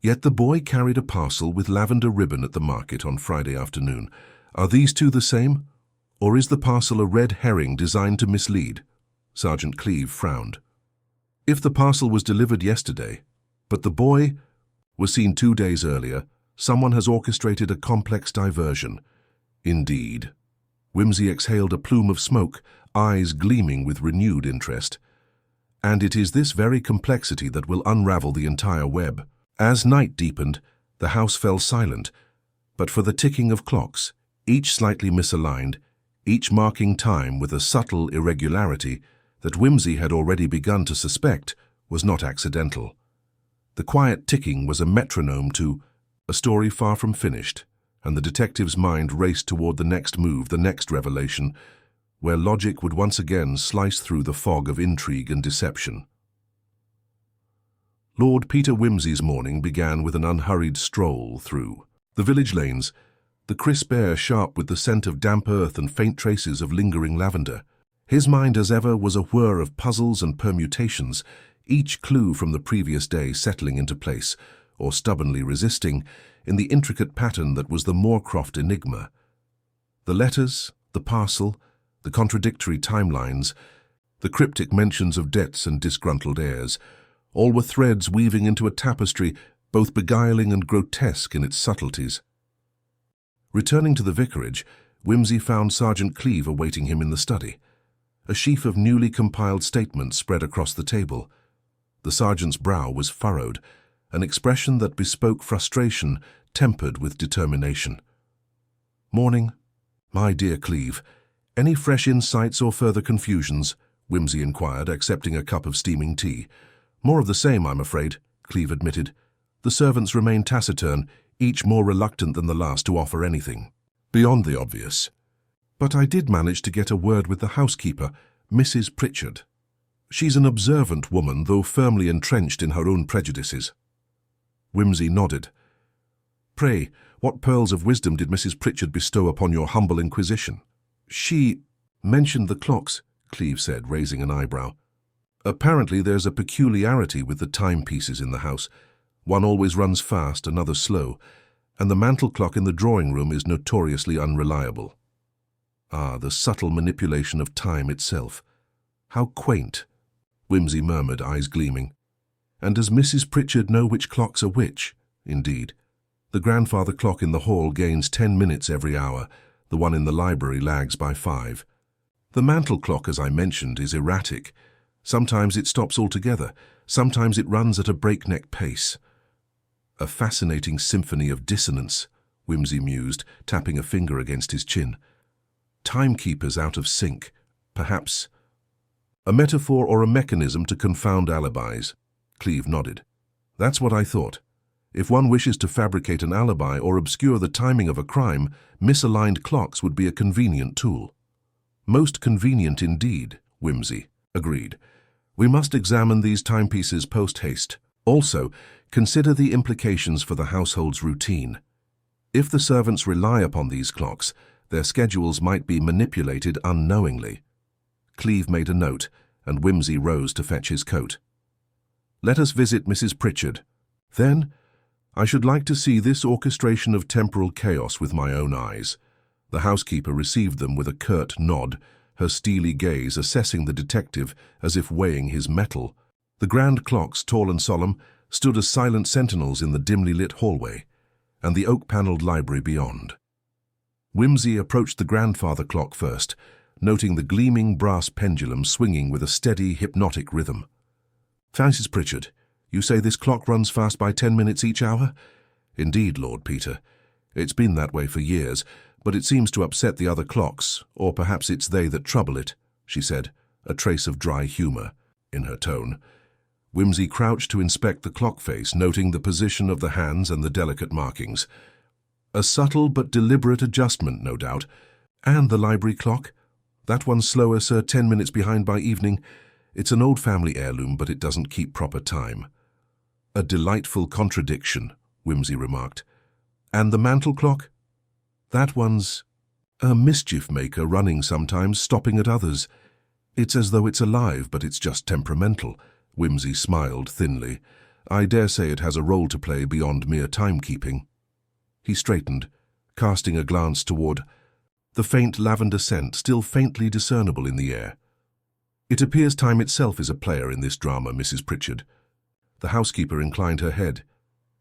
Yet the boy carried a parcel with lavender ribbon at the market on Friday afternoon. Are these two the same? Or is the parcel a red herring designed to mislead? Sergeant Cleeve frowned. If the parcel was delivered yesterday, but the boy was seen 2 days earlier, someone has orchestrated a complex diversion. Indeed. Whimsy exhaled a plume of smoke, eyes gleaming with renewed interest. And it is this very complexity that will unravel the entire web. As night deepened, the house fell silent, but for the ticking of clocks, each slightly misaligned, each marking time with a subtle irregularity that Whimsy had already begun to suspect was not accidental. The quiet ticking was a metronome to a story far from finished, and the detective's mind raced toward the next move, the next revelation, where logic would once again slice through the fog of intrigue and deception. Lord Peter Whimsy's morning began with an unhurried stroll through the village lanes, the crisp air sharp with the scent of damp earth and faint traces of lingering lavender. His mind, as ever, was a whir of puzzles and permutations, each clue from the previous day settling into place, or stubbornly resisting, in the intricate pattern that was the Moorcroft enigma. The letters, the parcel, the contradictory timelines, the cryptic mentions of debts and disgruntled heirs, all were threads weaving into a tapestry both beguiling and grotesque in its subtleties. Returning to the vicarage, Whimsy found Sergeant Cleeve awaiting him in the study. A sheaf of newly compiled statements spread across the table. The sergeant's brow was furrowed, an expression that bespoke frustration tempered with determination. "Morning. My dear Cleeve, any fresh insights or further confusions?" Whimsy inquired, accepting a cup of steaming tea. More of the same, I'm afraid, Cleve admitted. The servants remain taciturn, each more reluctant than the last to offer anything. Beyond the obvious. But I did manage to get a word with the housekeeper, Mrs. Pritchard. She's an observant woman, though firmly entrenched in her own prejudices. Whimsy nodded. Pray, what pearls of wisdom did Mrs. Pritchard bestow upon your humble inquisition? She mentioned the clocks, Cleve said, raising an eyebrow. Apparently there's a peculiarity with the timepieces in the house. One always runs fast, another slow, and the mantel clock in the drawing room is notoriously unreliable. Ah, the subtle manipulation of time itself. How quaint, Whimsy murmured, eyes gleaming. And does Mrs. Pritchard know which clocks are which? Indeed. The grandfather clock in the hall gains 10 minutes every hour. The one in the library lags by 5. The mantel clock, as I mentioned, is erratic. Sometimes it stops altogether. Sometimes it runs at a breakneck pace. A fascinating symphony of dissonance, Whimsy mused, tapping a finger against his chin. Timekeepers out of sync, perhaps. A metaphor or a mechanism to confound alibis. Cleve nodded. That's what I thought. If one wishes to fabricate an alibi or obscure the timing of a crime, misaligned clocks would be a convenient tool. Most convenient indeed, Whimsy agreed. We must examine these timepieces post-haste. Also, consider the implications for the household's routine. If the servants rely upon these clocks, their schedules might be manipulated unknowingly. Cleve made a note, and Whimsy rose to fetch his coat. Let us visit Mrs. Pritchard. Then, I should like to see this orchestration of temporal chaos with my own eyes. The housekeeper received them with a curt nod, her steely gaze assessing the detective as if weighing his mettle. The grand clocks, tall and solemn, stood as silent sentinels in the dimly lit hallway, and the oak-panelled library beyond. Whimsy approached the grandfather clock first, noting the gleaming brass pendulum swinging with a steady, hypnotic rhythm. Mrs. Pritchard, you say this clock runs fast by 10 minutes each hour? Indeed, Lord Peter. It's been that way for years, but it seems to upset the other clocks, or perhaps it's they that trouble it, she said, a trace of dry humour in her tone. Whimsy crouched to inspect the clock face, noting the position of the hands and the delicate markings. A subtle but deliberate adjustment, no doubt. And the library clock? That one's slower, sir, 10 minutes behind by evening. It's an old family heirloom, but it doesn't keep proper time. A delightful contradiction, Whimsy remarked. And the mantel clock? That one's a mischief maker, running sometimes, stopping at others. It's as though it's alive, but it's just temperamental. Whimsy smiled thinly. I dare say it has a role to play beyond mere timekeeping. He straightened, casting a glance toward the faint lavender scent still faintly discernible in the air. It appears time itself is a player in this drama, Mrs. Pritchard. The housekeeper inclined her head.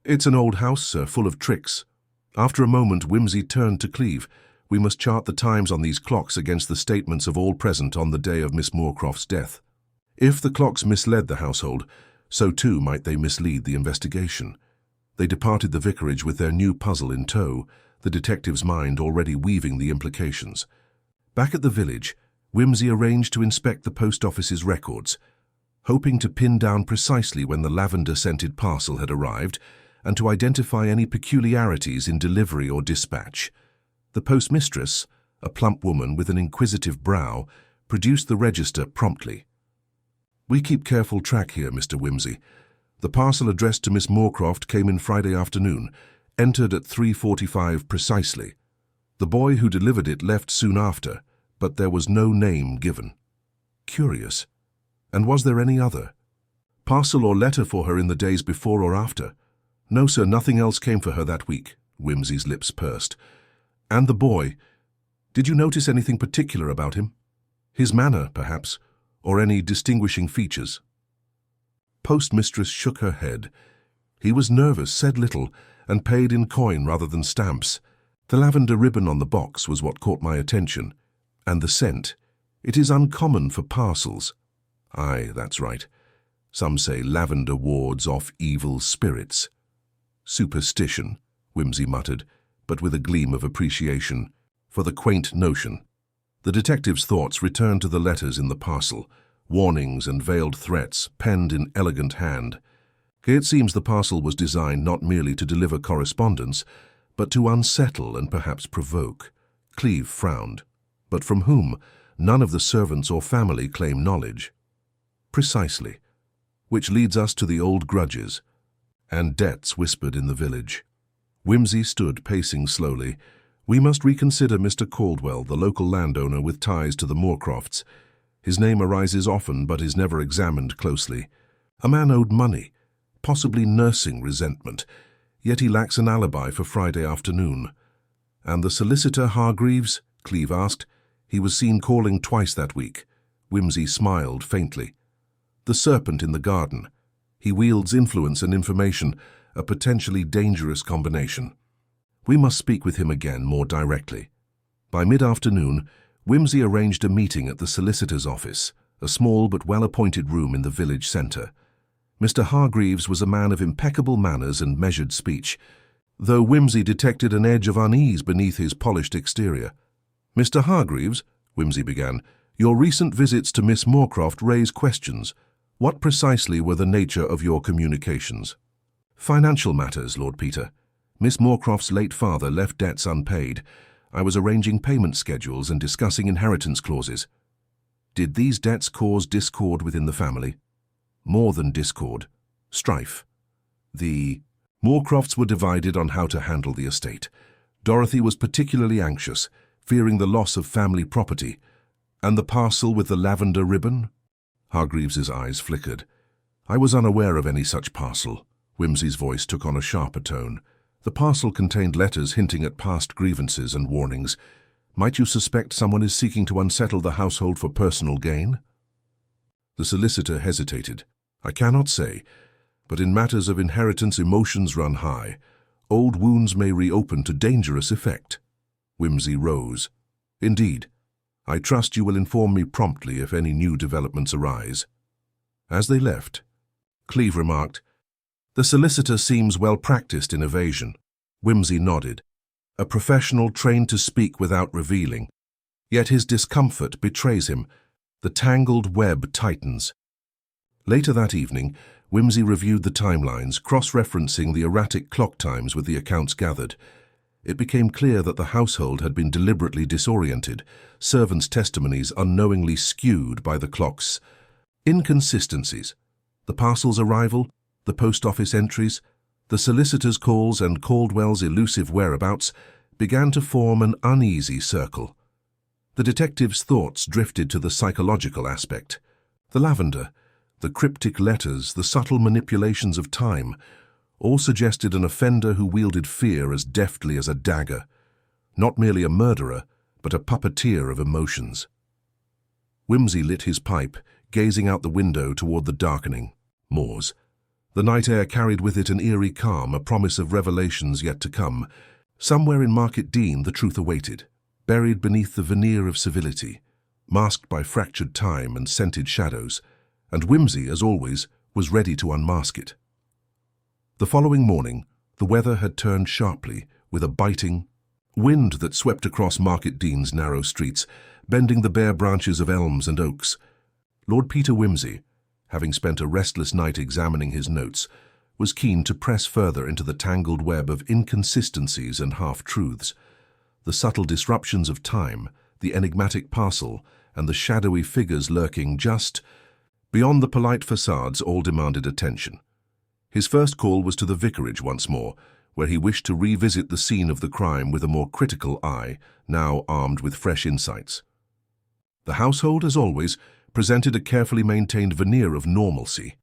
It's an old house, sir, full of tricks. After a moment, Whimsy turned to Cleve. We must chart the times on these clocks against the statements of all present on the day of Miss Moorcroft's death. If the clocks misled the household, so too might they mislead the investigation. They departed the vicarage with their new puzzle in tow, the detective's mind already weaving the implications. Back at the village, Whimsy arranged to inspect the post office's records, hoping to pin down precisely when the lavender-scented parcel had arrived and to identify any peculiarities in delivery or dispatch. The postmistress, a plump woman with an inquisitive brow, produced the register promptly. We keep careful track here, Mr. Whimsy. The parcel addressed to Miss Moorcroft came in Friday afternoon, entered at 3:45 precisely. The boy who delivered it left soon after, but there was no name given. Curious. And was there any other? Parcel or letter for her in the days before or after? No, sir, nothing else came for her that week. Whimsy's lips pursed. And the boy, did you notice anything particular about him? His manner, perhaps, or any distinguishing features? Postmistress shook her head. He was nervous, said little, and paid in coin rather than stamps. The lavender ribbon on the box was what caught my attention. And the scent. It is uncommon for parcels. Aye, that's right. Some say lavender wards off evil spirits. Superstition, Whimsy muttered, but with a gleam of appreciation for the quaint notion. The detective's thoughts returned to the letters in the parcel, warnings and veiled threats penned in elegant hand. It seems the parcel was designed not merely to deliver correspondence, but to unsettle and perhaps provoke. Cleve frowned. But from whom? None of the servants or family claim knowledge. Precisely. Which leads us to the old grudges and debts whispered in the village. Whimsy stood pacing slowly. We must reconsider Mr. Caldwell, the local landowner with ties to the Moorcrofts. His name arises often but is never examined closely. A man owed money, possibly nursing resentment, yet he lacks an alibi for Friday afternoon. And the solicitor Hargreaves? Cleve asked. He was seen calling twice that week. Whimsy smiled faintly. The serpent in the garden. He wields influence and information, a potentially dangerous combination. We must speak with him again more directly. By mid-afternoon, Whimsy arranged a meeting at the solicitor's office, a small but well-appointed room in the village centre. Mr. Hargreaves was a man of impeccable manners and measured speech, though Whimsy detected an edge of unease beneath his polished exterior. "Mr. Hargreaves," Whimsy began, "your recent visits to Miss Moorcroft raise questions. What precisely were the nature of your communications?" "Financial matters, Lord Peter. Miss Moorcroft's late father left debts unpaid. I was arranging payment schedules and discussing inheritance clauses." "Did these debts cause discord within the family?" "More than discord. Strife. The Moorcrofts were divided on how to handle the estate. Dorothy was particularly anxious, fearing the loss of family property. And the parcel with the lavender ribbon?" Hargreaves's eyes flickered. "I was unaware of any such parcel." Whimsy's voice took on a sharper tone. "The parcel contained letters hinting at past grievances and warnings. Might you suspect someone is seeking to unsettle the household for personal gain?" The solicitor hesitated. "I cannot say, but in matters of inheritance emotions run high. Old wounds may reopen to dangerous effect." Whimsy rose. "Indeed. I trust you will inform me promptly if any new developments arise." As they left, Cleve remarked, "The solicitor seems well practiced in evasion." Whimsy nodded. "A professional trained to speak without revealing. Yet his discomfort betrays him. The tangled web tightens." Later that evening, Whimsy reviewed the timelines, cross-referencing the erratic clock times with the accounts gathered. It became clear that the household had been deliberately disoriented, servants' testimonies unknowingly skewed by the clock's inconsistencies. The parcel's arrival, the post office entries, the solicitor's calls and Caldwell's elusive whereabouts began to form an uneasy circle. The detective's thoughts drifted to the psychological aspect. The lavender, the cryptic letters, the subtle manipulations of time, all suggested an offender who wielded fear as deftly as a dagger, not merely a murderer, but a puppeteer of emotions. Whimsy lit his pipe, gazing out the window toward the darkening moors. The night air carried with it an eerie calm, a promise of revelations yet to come. Somewhere in Market Dean the truth awaited, buried beneath the veneer of civility, masked by fractured time and scented shadows, and Whimsy, as always, was ready to unmask it. The following morning, the weather had turned sharply, with a biting wind that swept across Market Dean's narrow streets, bending the bare branches of elms and oaks. Lord Peter Whimsy, having spent a restless night examining his notes, was keen to press further into the tangled web of inconsistencies and half-truths. The subtle disruptions of time, the enigmatic parcel, and the shadowy figures lurking just beyond the polite facades all demanded attention. His first call was to the vicarage once more, where he wished to revisit the scene of the crime with a more critical eye, now armed with fresh insights. The household, as always, presented a carefully maintained veneer of normalcy.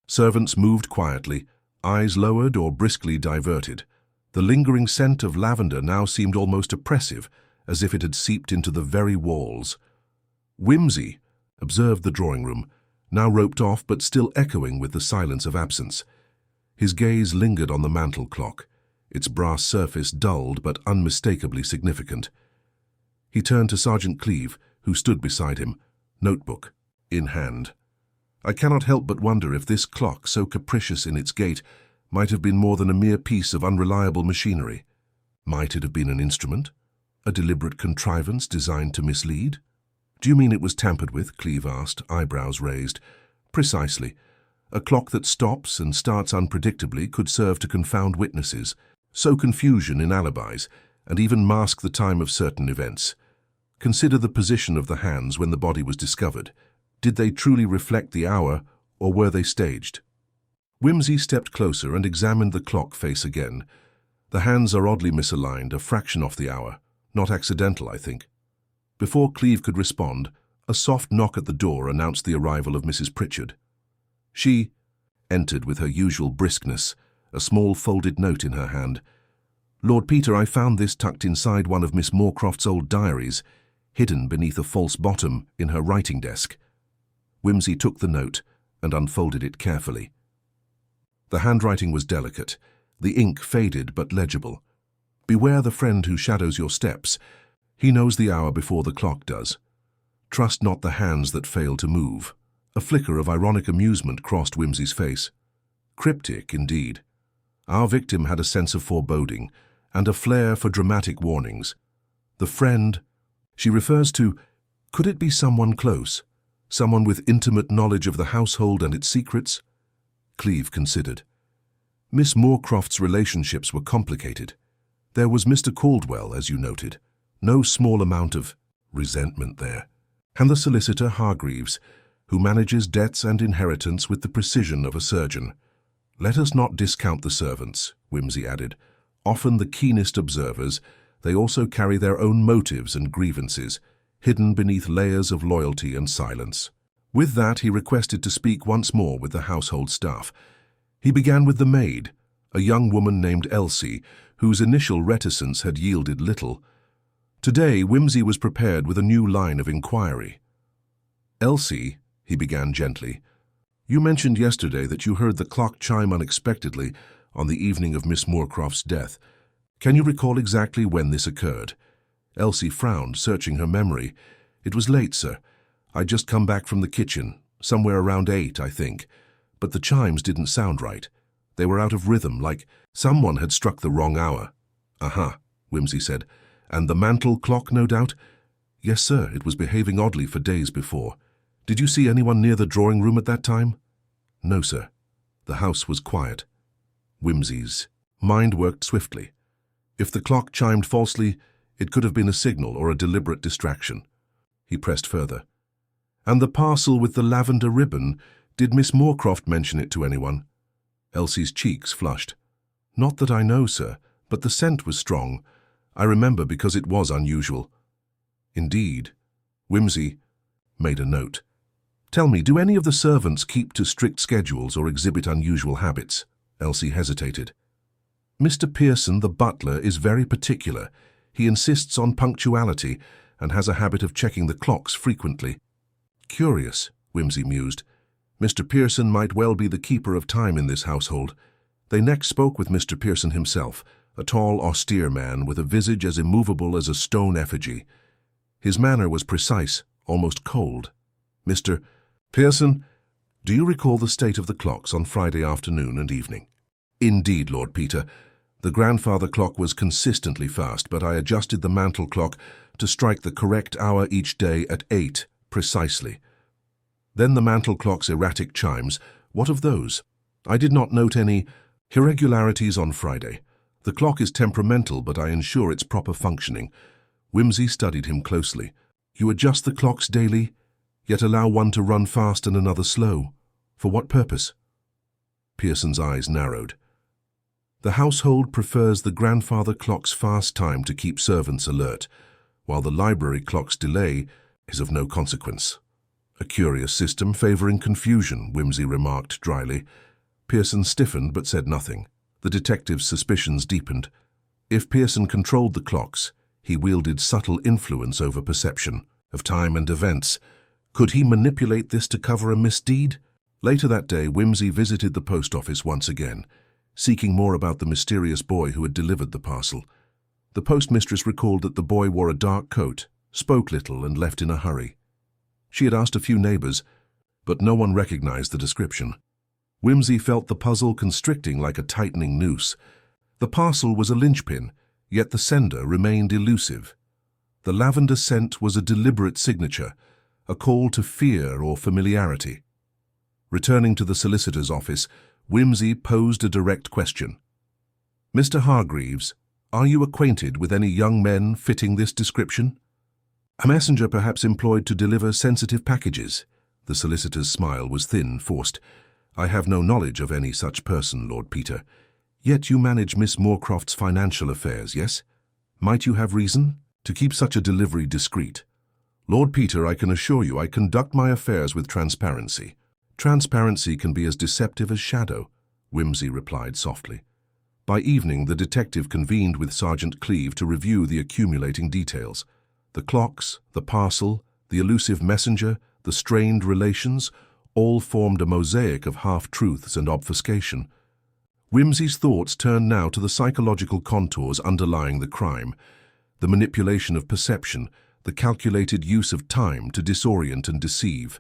Servants moved quietly, eyes lowered or briskly diverted. The lingering scent of lavender now seemed almost oppressive, as if it had seeped into the very walls. Whimsy observed the drawing-room, now roped off but still echoing with the silence of absence. His gaze lingered on the mantel clock, its brass surface dulled but unmistakably significant. He turned to Sergeant Cleve, who stood beside him, notebook in hand. "I cannot help but wonder if this clock, so capricious in its gait, might have been more than a mere piece of unreliable machinery. Might it have been an instrument, a deliberate contrivance designed to mislead?" Do you mean it was tampered with? Cleve asked, eyebrows raised. Precisely. A clock that stops and starts unpredictably could serve to confound witnesses, sow confusion in alibis, and even mask the time of certain events. Consider the position of the hands when the body was discovered. Did they truly reflect the hour, or were they staged? Whimsy stepped closer and examined the clock face again. The hands are oddly misaligned, a fraction off the hour. Not accidental, I think. Before Cleve could respond, a soft knock at the door announced the arrival of Mrs. Pritchard. She entered with her usual briskness, a small folded note in her hand. Lord Peter, I found this tucked inside one of Miss Moorcroft's old diaries, hidden beneath a false bottom in her writing desk. Whimsy took the note and unfolded it carefully. The handwriting was delicate, the ink faded but legible. Beware the friend who shadows your steps. He knows the hour before the clock does. Trust not the hands that fail to move. A flicker of ironic amusement crossed Whimsy's face. Cryptic, indeed. Our victim had a sense of foreboding and a flair for dramatic warnings. The friend she refers to, could it be someone close? Someone with intimate knowledge of the household and its secrets? Cleve considered. Miss Moorcroft's relationships were complicated. There was Mr. Caldwell, as you noted. No small amount of resentment there. And the solicitor Hargreaves, who manages debts and inheritance with the precision of a surgeon. Let us not discount the servants, Whimsy added. Often the keenest observers, they also carry their own motives and grievances, hidden beneath layers of loyalty and silence. With that, he requested to speak once more with the household staff. He began with the maid, a young woman named Elsie, whose initial reticence had yielded little. Today, Whimsy was prepared with a new line of inquiry. Elsie, he began gently, you mentioned yesterday that you heard the clock chime unexpectedly on the evening of Miss Moorcroft's death. Can you recall exactly when this occurred? Elsie frowned, searching her memory. It was late, sir. I'd just come back from the kitchen, somewhere around 8, I think. But the chimes didn't sound right. They were out of rhythm, like someone had struck the wrong hour. Aha, Whimsy said. And the mantel clock, no doubt? Yes, sir, it was behaving oddly for days before. Did you see anyone near the drawing room at that time? No, sir. The house was quiet. Whimsy's mind worked swiftly. If the clock chimed falsely, it could have been a signal or a deliberate distraction. He pressed further. And the parcel with the lavender ribbon, did Miss Moorcroft mention it to anyone? Elsie's cheeks flushed. Not that I know, sir, but the scent was strong. I remember because it was unusual. Indeed. Whimsy made a note. Tell me, do any of the servants keep to strict schedules or exhibit unusual habits? Elsie hesitated. Mr. Pearson, the butler, is very particular. He insists on punctuality and has a habit of checking the clocks frequently. Curious, Whimsy mused. Mr. Pearson might well be the keeper of time in this household. They next spoke with Mr. Pearson himself, a tall, austere man with a visage as immovable as a stone effigy. His manner was precise, almost cold. Mr. Pearson, do you recall the state of the clocks on Friday afternoon and evening? Indeed, Lord Peter. The grandfather clock was consistently fast, but I adjusted the mantel clock to strike the correct hour each day at 8, precisely. Then the mantel clock's erratic chimes, what of those? I did not note any irregularities on Friday. The clock is temperamental, but I ensure its proper functioning. Whimsy studied him closely. You adjust the clocks daily, yet allow one to run fast and another slow. For what purpose? Pearson's eyes narrowed. The household prefers the grandfather clock's fast time to keep servants alert, while the library clock's delay is of no consequence. A curious system favoring confusion, Whimsy remarked dryly. Pearson stiffened but said nothing. The detective's suspicions deepened. If Pearson controlled the clocks, he wielded subtle influence over perception of time and events. Could he manipulate this to cover a misdeed? Later that day, Whimsy visited the post office once again, seeking more about the mysterious boy who had delivered the parcel. The postmistress recalled that the boy wore a dark coat, spoke little, and left in a hurry. She had asked a few neighbors, but no one recognized the description. Whimsy felt the puzzle constricting like a tightening noose. The parcel was a linchpin, yet the sender remained elusive. The lavender scent was a deliberate signature, a call to fear or familiarity. Returning to the solicitor's office, Whimsy posed a direct question. "Mr. Hargreaves, are you acquainted with any young men fitting this description?" "A messenger perhaps employed to deliver sensitive packages." The solicitor's smile was thin, forced. "I have no knowledge of any such person, Lord Peter. Yet you manage Miss Moorcroft's financial affairs, yes? Might you have reason to keep such a delivery discreet?" "Lord Peter, I can assure you I conduct my affairs with transparency." "Transparency can be as deceptive as shadow," Whimsy replied softly. By evening, the detective convened with Sergeant Cleeve to review the accumulating details. The clocks, the parcel, the elusive messenger, the strained relations, all formed a mosaic of half-truths and obfuscation. Whimsy's thoughts turned now to the psychological contours underlying the crime, the manipulation of perception, the calculated use of time to disorient and deceive.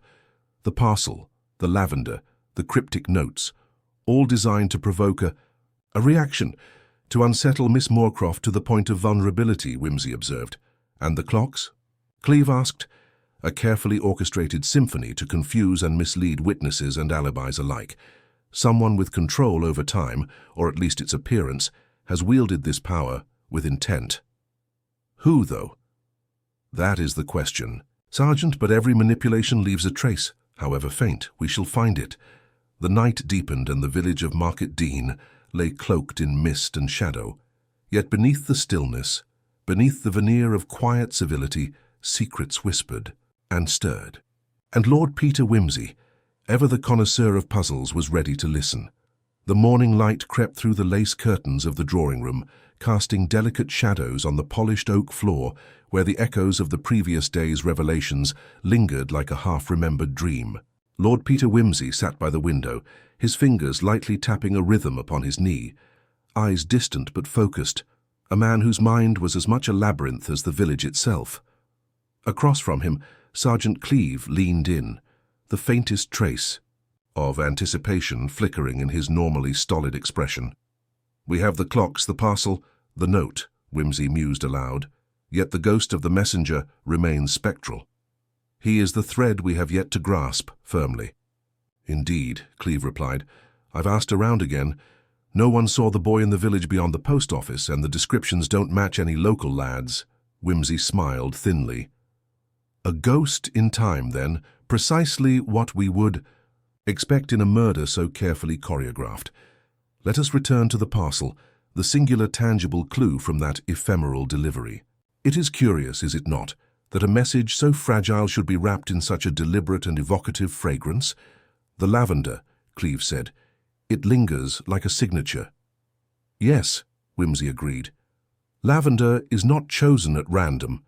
The parcel, the lavender, the cryptic notes, all designed to provoke a reaction, to unsettle Miss Moorcroft to the point of vulnerability, Whimsy observed. "And the clocks?" Cleeve asked. "A carefully orchestrated symphony to confuse and mislead witnesses and alibis alike. Someone with control over time, or at least its appearance, has wielded this power with intent. Who, though? That is the question, Sergeant, but every manipulation leaves a trace, however faint. We shall find it." The night deepened and the village of Market Dean lay cloaked in mist and shadow. Yet beneath the stillness, beneath the veneer of quiet civility, secrets whispered and stirred. And Lord Peter Whimsy, ever the connoisseur of puzzles, was ready to listen. The morning light crept through the lace curtains of the drawing-room, casting delicate shadows on the polished oak floor where the echoes of the previous day's revelations lingered like a half-remembered dream. Lord Peter Whimsy sat by the window, his fingers lightly tapping a rhythm upon his knee, eyes distant but focused, a man whose mind was as much a labyrinth as the village itself. Across from him, Sergeant Cleeve leaned in, the faintest trace of anticipation flickering in his normally stolid expression. "We have the clocks, the parcel, the note," Whimsy mused aloud, "yet the ghost of the messenger remains spectral. He is the thread we have yet to grasp firmly." "Indeed," Cleeve replied. "I've asked around again. No one saw the boy in the village beyond the post office, and the descriptions don't match any local lads." Whimsy smiled thinly. "A ghost in time, then, precisely what we would expect in a murder so carefully choreographed. Let us return to the parcel, the singular tangible clue from that ephemeral delivery. It is curious, is it not, that a message so fragile should be wrapped in such a deliberate and evocative fragrance? The lavender," Cleeve said. "It lingers like a signature." "Yes," Whimsy agreed. "Lavender is not chosen at random.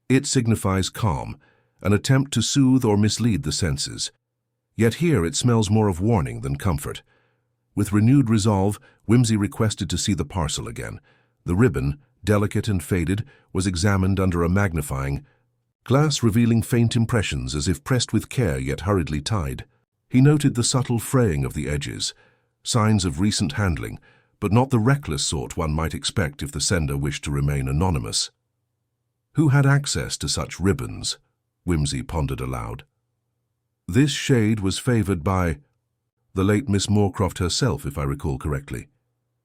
It signifies calm, an attempt to soothe or mislead the senses. Yet here it smells more of warning than comfort." With renewed resolve, Whimsy requested to see the parcel again. The ribbon, delicate and faded, was examined under a magnifying glass, revealing faint impressions as if pressed with care yet hurriedly tied. He noted the subtle fraying of the edges, signs of recent handling, but not the reckless sort one might expect if the sender wished to remain anonymous. Who had access to such ribbons? Whimsy pondered aloud. This shade was favored by the late Miss Moorcroft herself, if I recall correctly.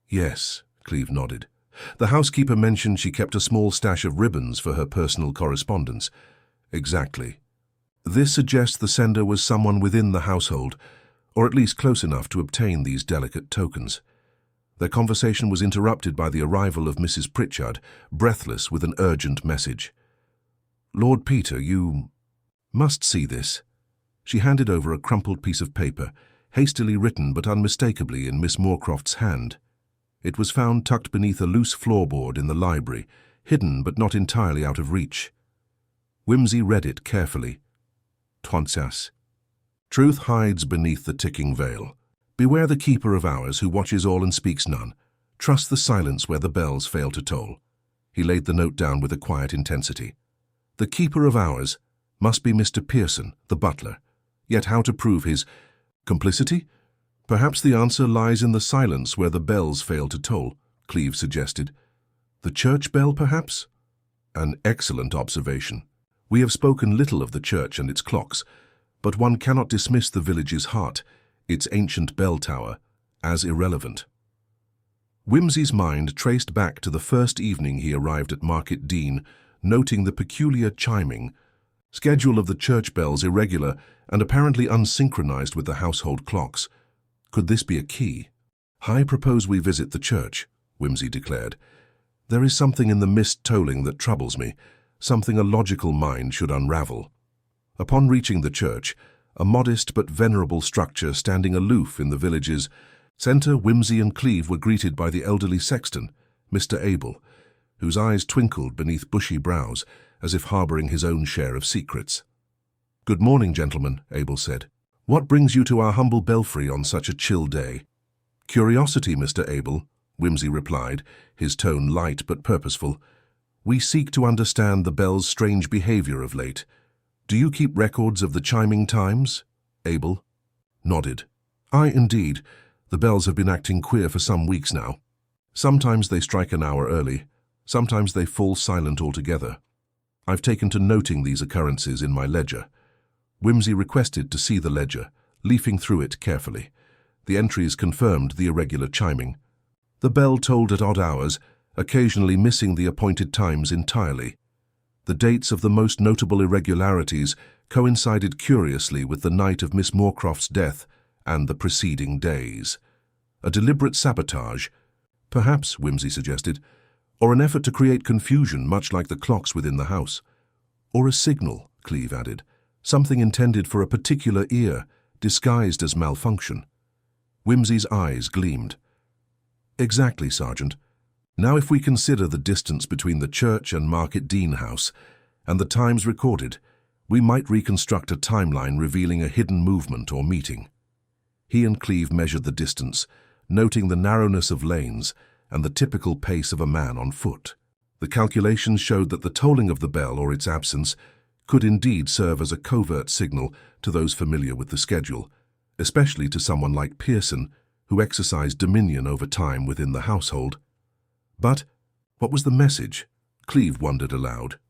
Yes, Cleeve nodded. The housekeeper mentioned she kept a small stash of ribbons for her personal correspondence. Exactly. This suggests the sender was someone within the household, or at least close enough to obtain these delicate tokens. Their conversation was interrupted by the arrival of Mrs. Pritchard, breathless with an urgent message. "Lord Peter, you must see this." She handed over a crumpled piece of paper, hastily written but unmistakably in Miss Moorcroft's hand. It was found tucked beneath a loose floorboard in the library, hidden but not entirely out of reach. Whimsy read it carefully. Twansas. Truth hides beneath the ticking veil. Beware the keeper of hours who watches all and speaks none. Trust the silence where the bells fail to toll. He laid the note down with a quiet intensity. The keeper of hours must be Mr. Pearson, the butler. Yet how to prove his complicity? Perhaps the answer lies in the silence where the bells fail to toll, Cleeve suggested. The church bell, perhaps? An excellent observation. We have spoken little of the church and its clocks, but one cannot dismiss the village's heart, its ancient bell tower, as irrelevant. Wimsey's mind traced back to the first evening he arrived at Market Dean, noting the peculiar chiming, schedule of the church bells irregular and apparently unsynchronized with the household clocks. Could this be a key? "I propose we visit the church," Wimsey declared. "There is something in the missed tolling that troubles me, something a logical mind should unravel." Upon reaching the church, a modest but venerable structure standing aloof in the village's center, Wimsey and Cleve were greeted by the elderly sexton, Mr. Abel, whose eyes twinkled beneath bushy brows, as if harboring his own share of secrets. "Good morning, gentlemen," Abel said. "What brings you to our humble belfry on such a chill day?" "Curiosity, Mr. Abel," Wimsey replied, his tone light but purposeful. "We seek to understand the bell's strange behavior of late. Do you keep records of the chiming times?" Abel nodded. "Aye, indeed. The bells have been acting queer for some weeks now. Sometimes they strike an hour early, sometimes they fall silent altogether. I've taken to noting these occurrences in my ledger." Wimsey requested to see the ledger, leafing through it carefully. The entries confirmed the irregular chiming. The bell tolled at odd hours, occasionally missing the appointed times entirely. The dates of the most notable irregularities coincided curiously with the night of Miss Moorcroft's death and the preceding days. A deliberate sabotage, perhaps, Wimsey suggested, or an effort to create confusion much like the clocks within the house. Or a signal, Cleve added, something intended for a particular ear, disguised as malfunction. Wimsey's eyes gleamed. "Exactly, Sergeant. Now if we consider the distance between the church and Market Dean House, and the times recorded, we might reconstruct a timeline revealing a hidden movement or meeting." He and Cleve measured the distance, noting the narrowness of lanes and the typical pace of a man on foot. The calculations showed that the tolling of the bell or its absence could indeed serve as a covert signal to those familiar with the schedule, especially to someone like Pearson, who exercised dominion over time within the household. But what was the message? Cleve wondered aloud.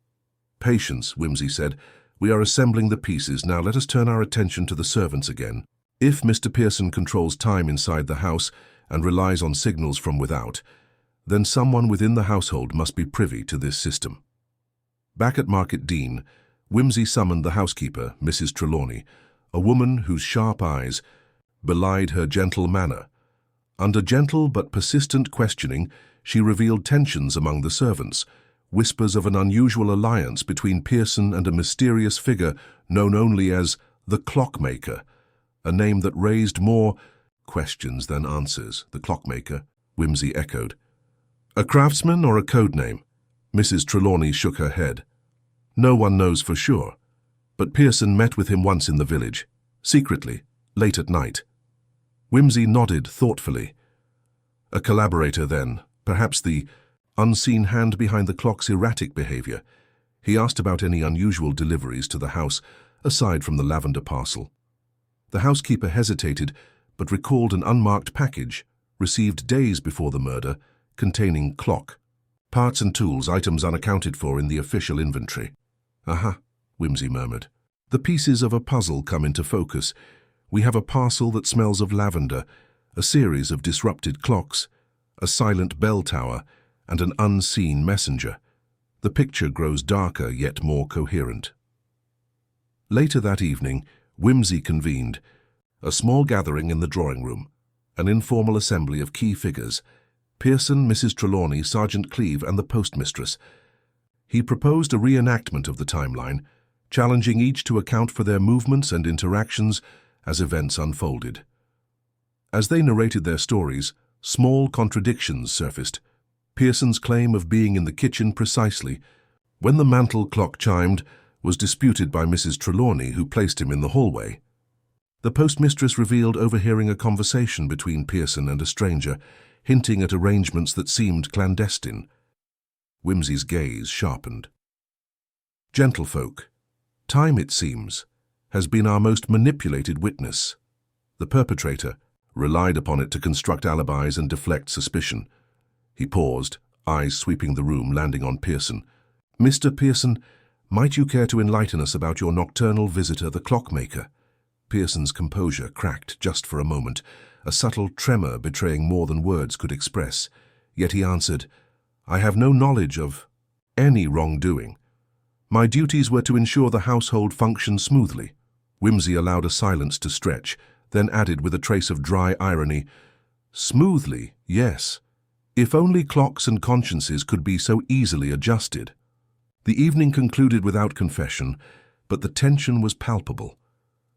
"Patience," Wimsey said. "We are assembling the pieces. Now let us turn our attention to the servants again. If Mr. Pearson controls time inside the house and relies on signals from without, then someone within the household must be privy to this system." Back at Market Dean, Wimsey summoned the housekeeper, Mrs. Trelawney, a woman whose sharp eyes belied her gentle manner. Under gentle but persistent questioning, she revealed tensions among the servants, whispers of an unusual alliance between Pearson and a mysterious figure known only as the clockmaker, a name that raised more questions than answers. The clockmaker, Wimsey echoed. "A craftsman or a code name?" Mrs. Trelawney shook her head. "No one knows for sure, but Pearson met with him once in the village, secretly, late at night." Wimsey nodded thoughtfully. "A collaborator then, perhaps the unseen hand behind the clock's erratic behavior." He asked about any unusual deliveries to the house, aside from the Lavender parcel. The housekeeper hesitated, but recalled an unmarked package, received days before the murder, containing clock, parts and tools, items unaccounted for in the official inventory. "Aha," Wimsey murmured. "The pieces of a puzzle come into focus. We have a parcel that smells of lavender, a series of disrupted clocks, a silent bell tower, and an unseen messenger. The picture grows darker yet more coherent." Later that evening, Wimsey convened, a small gathering in the drawing room, an informal assembly of key figures, Pearson, Mrs. Trelawney, Sergeant Cleve, and the postmistress. He proposed a reenactment of the timeline, challenging each to account for their movements and interactions as events unfolded. As they narrated their stories, small contradictions surfaced. Pearson's claim of being in the kitchen precisely when the mantel clock chimed was disputed by Mrs. Trelawney, who placed him in the hallway. The postmistress revealed overhearing a conversation between Pearson and a stranger, hinting at arrangements that seemed clandestine. Wimsey's gaze sharpened. "Gentlefolk, time, it seems, has been our most manipulated witness. The perpetrator relied upon it to construct alibis and deflect suspicion." He paused, eyes sweeping the room, landing on Pearson. "Mr. Pearson, Might you care to enlighten us about your nocturnal visitor, the clockmaker? Pearson's composure cracked just for a moment, a subtle tremor betraying more than words could express. Yet he answered, "I have no knowledge of any wrongdoing. My duties were to ensure the household functioned smoothly." Whimsy allowed a silence to stretch, then added with a trace of dry irony, "Smoothly, yes. If only clocks and consciences could be so easily adjusted." The evening concluded without confession, but the tension was palpable.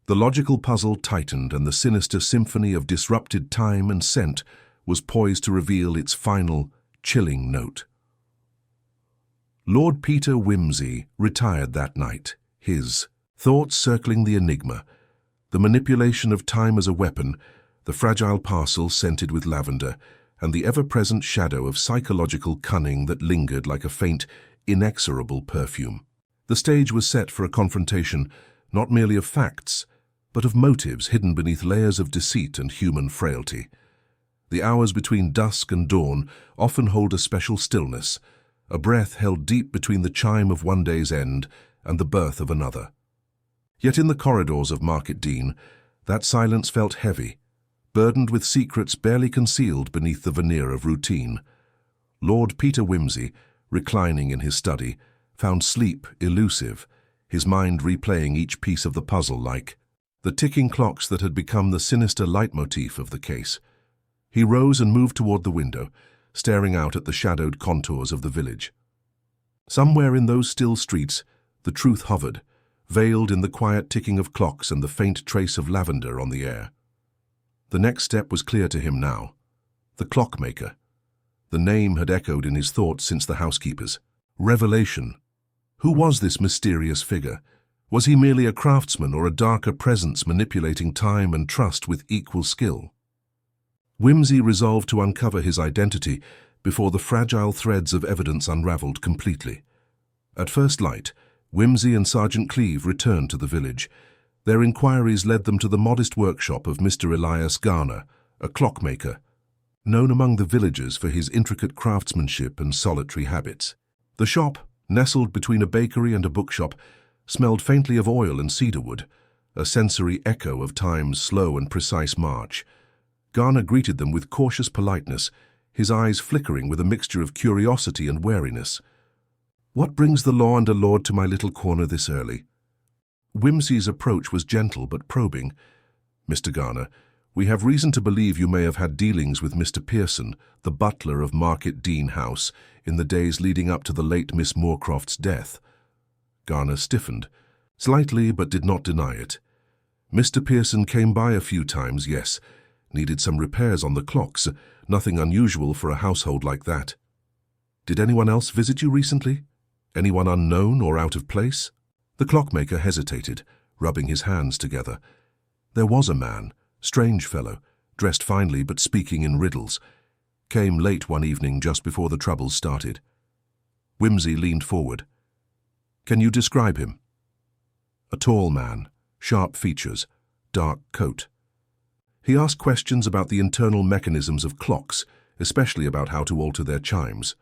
The logical puzzle tightened, and the sinister symphony of disrupted time and scent was poised to reveal its final, chilling note. Lord Peter Whimsy retired that night, his thoughts circling the enigma, the manipulation of time as a weapon, the fragile parcel scented with lavender, and the ever-present shadow of psychological cunning that lingered like a faint, inexorable perfume. The stage was set for a confrontation, not merely of facts, but of motives hidden beneath layers of deceit and human frailty. The hours between dusk and dawn often hold a special stillness, a breath held deep between the chime of one day's end and the birth of another. Yet in the corridors of Market Dean, that silence felt heavy, burdened with secrets barely concealed beneath the veneer of routine. Lord Peter Whimsy, reclining in his study, found sleep elusive, his mind replaying each piece of the puzzle like the ticking clocks that had become the sinister leitmotif of the case. He rose and moved toward the window, staring out at the shadowed contours of the village. Somewhere in those still streets, the truth hovered, veiled in the quiet ticking of clocks and the faint trace of lavender on the air. The next step was clear to him now. The clockmaker. The name had echoed in his thoughts since the housekeeper's revelation. Who was this mysterious figure? Was he merely a craftsman or a darker presence manipulating time and trust with equal skill? Whimsy resolved to uncover his identity before the fragile threads of evidence unraveled completely. At first light, Whimsy and Sergeant Cleeve returned to the village. Their inquiries led them to the modest workshop of Mr. Elias Garner, a clockmaker, known among the villagers for his intricate craftsmanship and solitary habits. The shop, nestled between a bakery and a bookshop, smelled faintly of oil and cedarwood, a sensory echo of time's slow and precise march. Garner greeted them with cautious politeness, his eyes flickering with a mixture of curiosity and wariness. "What brings the law and a lord to my little corner this early?" Whimsy's approach was gentle but probing. "Mr. Garner, we have reason to believe you may have had dealings with Mr. Pearson, the butler of Market Dean House, in the days leading up to the late Miss Moorcroft's death." Garner stiffened, slightly but did not deny it. "Mr. Pearson came by a few times, yes. Needed some repairs on the clocks, nothing unusual for a household like that." "Did anyone else visit you recently? Anyone unknown or out of place?" The clockmaker hesitated, rubbing his hands together. "There was a man, strange fellow, dressed finely but speaking in riddles. Came late one evening just before the troubles started." Whimsy leaned forward. "Can you describe him?" "A tall man, sharp features, dark coat. He asked questions about the internal mechanisms of clocks, especially about how to alter their chimes."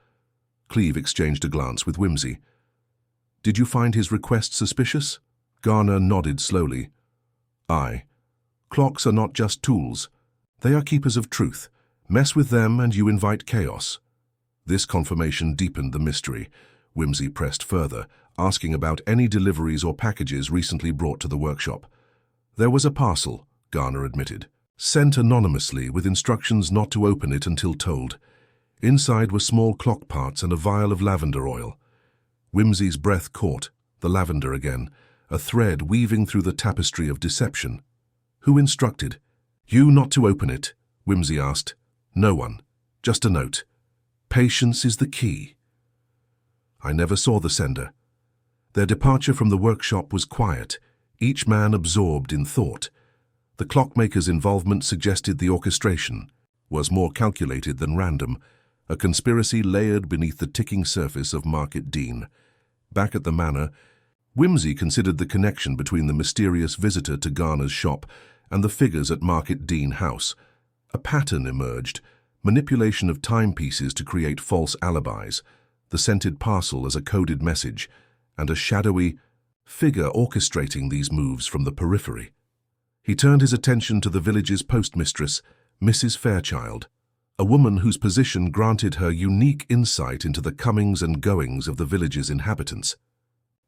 Cleeve exchanged a glance with Whimsy. "Did you find his request suspicious?" Garner nodded slowly. "Aye. Clocks are not just tools. They are keepers of truth. Mess with them and you invite chaos." This confirmation deepened the mystery. Whimsy pressed further, asking about any deliveries or packages recently brought to the workshop. "There was a parcel," Garner admitted, "sent anonymously with instructions not to open it until told. Inside were small clock parts and a vial of lavender oil." Whimsy's breath caught, the lavender again, a thread weaving through the tapestry of deception. "Who instructed?" "You not to open it," Whimsy asked. "No one. Just a note. Patience is the key." "I never saw the sender." Their departure from the workshop was quiet, each man absorbed in thought. The clockmaker's involvement suggested the orchestration was more calculated than random, a conspiracy layered beneath the ticking surface of Market Dean. Back at the manor, Whimsy considered the connection between the mysterious visitor to Garner's shop and the figures at Market Dean House. A pattern emerged, manipulation of timepieces to create false alibis, the scented parcel as a coded message, and a shadowy figure orchestrating these moves from the periphery. He turned his attention to the village's postmistress, Mrs. Fairchild, a woman whose position granted her unique insight into the comings and goings of the village's inhabitants.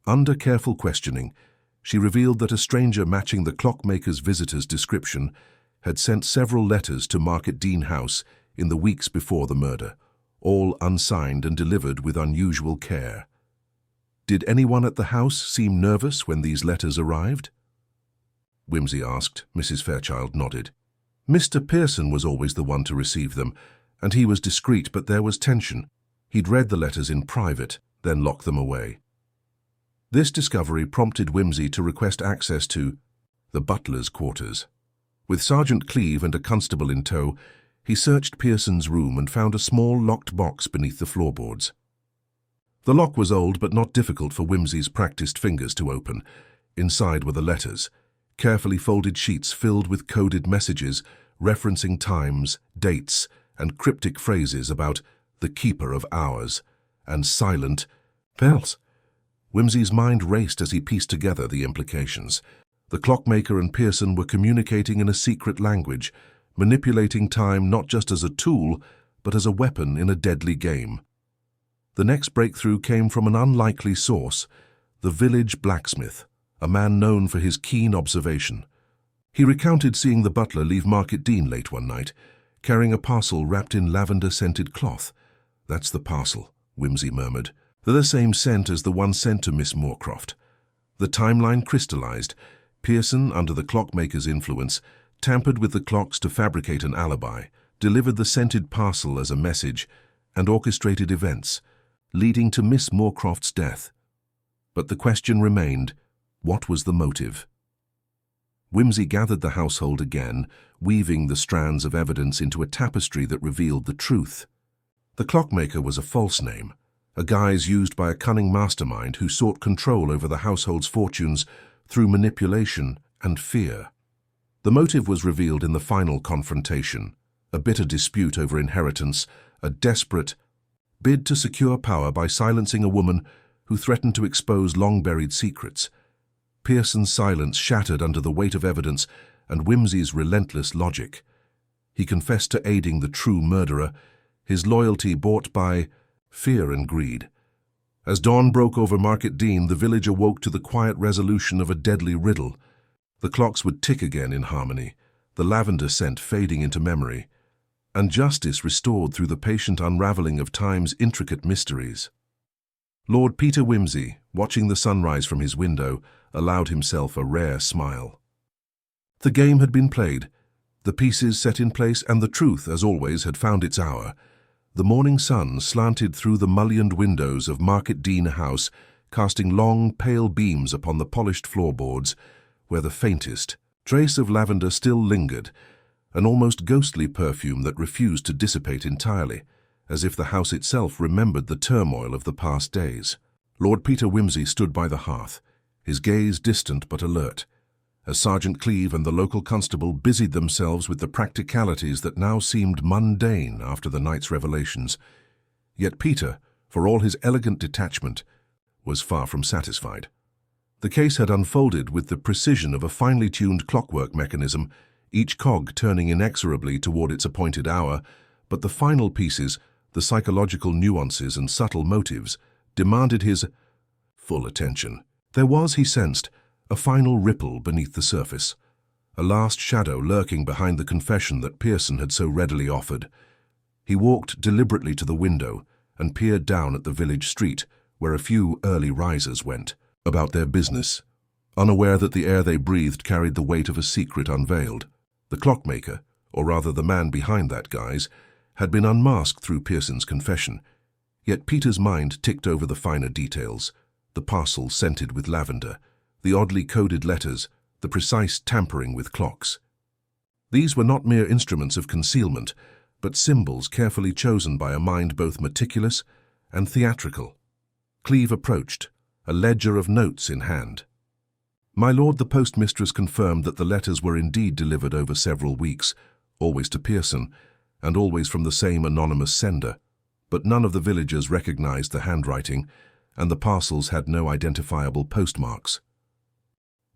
Under careful questioning, she revealed that a stranger matching the clockmaker's visitor's description had sent several letters to Market Dean House in the weeks before the murder, all unsigned and delivered with unusual care. Did anyone at the house seem nervous when these letters arrived? Wimsey asked. Mrs. Fairchild nodded. Mr. Pearson was always the one to receive them, and he was discreet, but there was tension. He'd read the letters in private, then locked them away. This discovery prompted Wimsey to request access to the butler's quarters. With Sergeant Cleeve and a constable in tow, he searched Pearson's room and found a small locked box beneath the floorboards. The lock was old but not difficult for Wimsey's practiced fingers to open. Inside were the letters, carefully folded sheets filled with coded messages referencing times, dates, and cryptic phrases about the keeper of hours and silent bells. Wimsey's mind raced as he pieced together the implications. The clockmaker and Pearson were communicating in a secret language, manipulating time not just as a tool, but as a weapon in a deadly game. The next breakthrough came from an unlikely source, the village blacksmith, a man known for his keen observation. He recounted seeing the butler leave Market Dean late one night, carrying a parcel wrapped in lavender-scented cloth. That's the parcel, Wimsey murmured. They're the same scent as the one sent to Miss Moorcroft. The timeline crystallized. Pearson, under the clockmaker's influence, tampered with the clocks to fabricate an alibi, delivered the scented parcel as a message, and orchestrated events, leading to Miss Moorcroft's death. But the question remained, what was the motive? Wimsey gathered the household again, weaving the strands of evidence into a tapestry that revealed the truth. The clockmaker was a false name, a guise used by a cunning mastermind who sought control over the household's fortunes through manipulation and fear. The motive was revealed in the final confrontation, a bitter dispute over inheritance, a desperate bid to secure power by silencing a woman who threatened to expose long-buried secrets. Pearson's silence shattered under the weight of evidence and Wimsey's relentless logic. He confessed to aiding the true murderer, his loyalty bought by fear and greed. As dawn broke over Market Dean, the village awoke to the quiet resolution of a deadly riddle. The clocks would tick again in harmony, the lavender scent fading into memory, and justice restored through the patient unraveling of time's intricate mysteries. Lord Peter Wimsey, watching the sunrise from his window, allowed himself a rare smile. The game had been played, the pieces set in place, and the truth, as always, had found its hour. The morning sun slanted through the mullioned windows of Market Dean House, casting long, pale beams upon the polished floorboards, where the faintest trace of lavender still lingered, an almost ghostly perfume that refused to dissipate entirely, as if the house itself remembered the turmoil of the past days. Lord Peter Wimsey stood by the hearth, his gaze distant but alert, as Sergeant Cleeve and the local constable busied themselves with the practicalities that now seemed mundane after the night's revelations. Yet Peter, for all his elegant detachment, was far from satisfied. The case had unfolded with the precision of a finely tuned clockwork mechanism, each cog turning inexorably toward its appointed hour, but the final pieces, the psychological nuances and subtle motives, demanded his full attention. There was, he sensed, a final ripple beneath the surface, a last shadow lurking behind the confession that Pearson had so readily offered. He walked deliberately to the window and peered down at the village street, where a few early risers went about their business, unaware that the air they breathed carried the weight of a secret unveiled. The clockmaker, or rather the man behind that guise, had been unmasked through Pearson's confession. Yet Peter's mind ticked over the finer details, the parcel scented with lavender, the oddly coded letters, the precise tampering with clocks. These were not mere instruments of concealment, but symbols carefully chosen by a mind both meticulous and theatrical. Cleeve approached, a ledger of notes in hand. My lord, the postmistress confirmed that the letters were indeed delivered over several weeks, always to Pearson, and always from the same anonymous sender, but none of the villagers recognized the handwriting, and the parcels had no identifiable postmarks.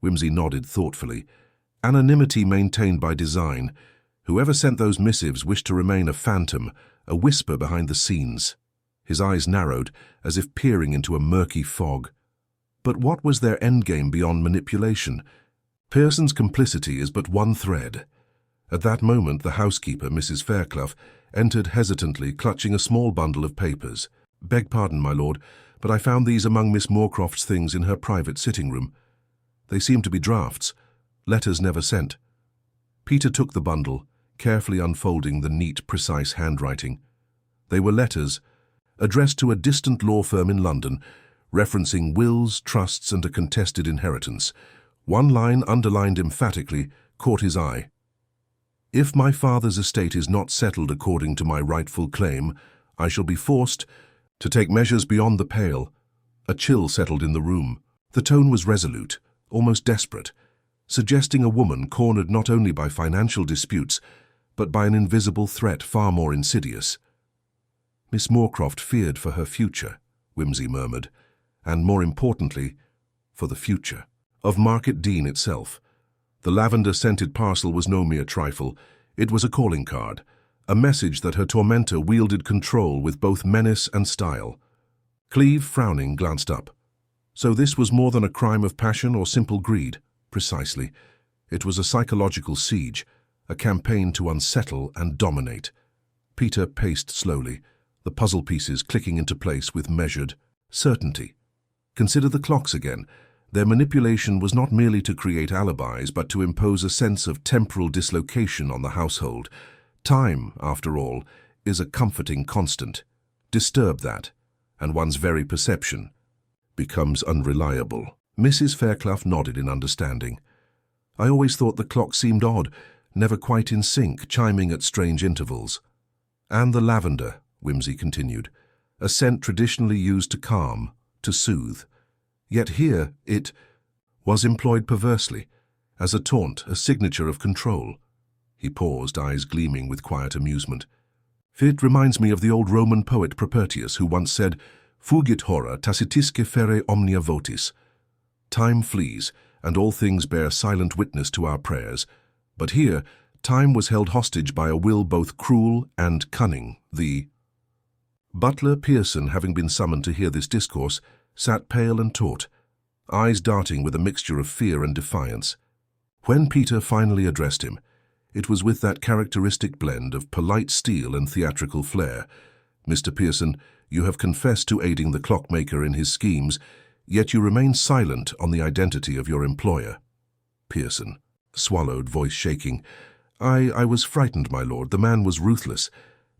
Whimsy nodded thoughtfully. Anonymity maintained by design. Whoever sent those missives wished to remain a phantom, a whisper behind the scenes. His eyes narrowed, as if peering into a murky fog. But what was their endgame beyond manipulation? Pearson's complicity is but one thread. At that moment, the housekeeper, Mrs. Fairclough, entered hesitantly, clutching a small bundle of papers. "Beg pardon, my lord, but I found these among Miss Moorcroft's things in her private sitting-room. They seem to be drafts, letters never sent." Peter took the bundle, carefully unfolding the neat, precise handwriting. They were letters, addressed to a distant law firm in London, referencing wills, trusts, and a contested inheritance. One line, underlined emphatically, caught his eye. "If my father's estate is not settled according to my rightful claim, I shall be forced to take measures beyond the pale." A chill settled in the room. The tone was resolute, almost desperate, suggesting a woman cornered not only by financial disputes, but by an invisible threat far more insidious. "Miss Moorcroft feared for her future," Whimsy murmured, "and more importantly, for the future of Market Dean itself." The lavender-scented parcel was no mere trifle. It was a calling card, a message that her tormentor wielded control with both menace and style. Cleve, frowning, glanced up. So this was more than a crime of passion or simple greed. Precisely. It was a psychological siege, a campaign to unsettle and dominate. Peter paced slowly, the puzzle pieces clicking into place with measured certainty. Consider the clocks again. Their manipulation was not merely to create alibis, but to impose a sense of temporal dislocation on the household. Time, after all, is a comforting constant. Disturb that, and one's very perception becomes unreliable. Mrs. Fairclough nodded in understanding. "I always thought the clock seemed odd, never quite in sync, chiming at strange intervals." "And the lavender," Whimsy continued, "a scent traditionally used to calm, to soothe. Yet here it was employed perversely, as a taunt, a signature of control." He paused, eyes gleaming with quiet amusement. "It reminds me of the old Roman poet Propertius, who once said, 'Fugit hora, tacitisque fere omnia votis.' Time flees, and all things bear silent witness to our prayers. But here, time was held hostage by a will both cruel and cunning. The butler, Pearson, having been summoned to hear this discourse, sat pale and taut, eyes darting with a mixture of fear and defiance. When Peter finally addressed him, it was with that characteristic blend of polite steel and theatrical flair. "Mr. Pearson, you have confessed to aiding the clockmaker in his schemes, yet you remain silent on the identity of your employer." Pearson swallowed, voice shaking. I was frightened, my lord. The man was ruthless.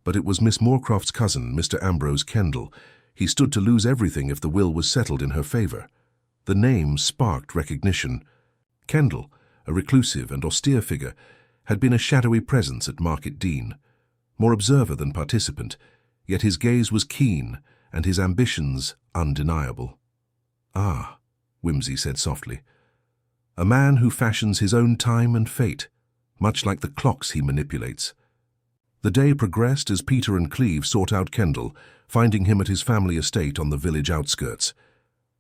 But it was Miss Moorcroft's cousin, Mr. Ambrose Kendall. He stood to lose everything if the will was settled in her favor." The name sparked recognition. Kendall, a reclusive and austere figure, had been a shadowy presence at Market Dean, more observer than participant, yet his gaze was keen and his ambitions undeniable. "Ah," Whimsy said softly, "a man who fashions his own time and fate, much like the clocks he manipulates." The day progressed as Peter and Cleve sought out Kendall, finding him at his family estate on the village outskirts.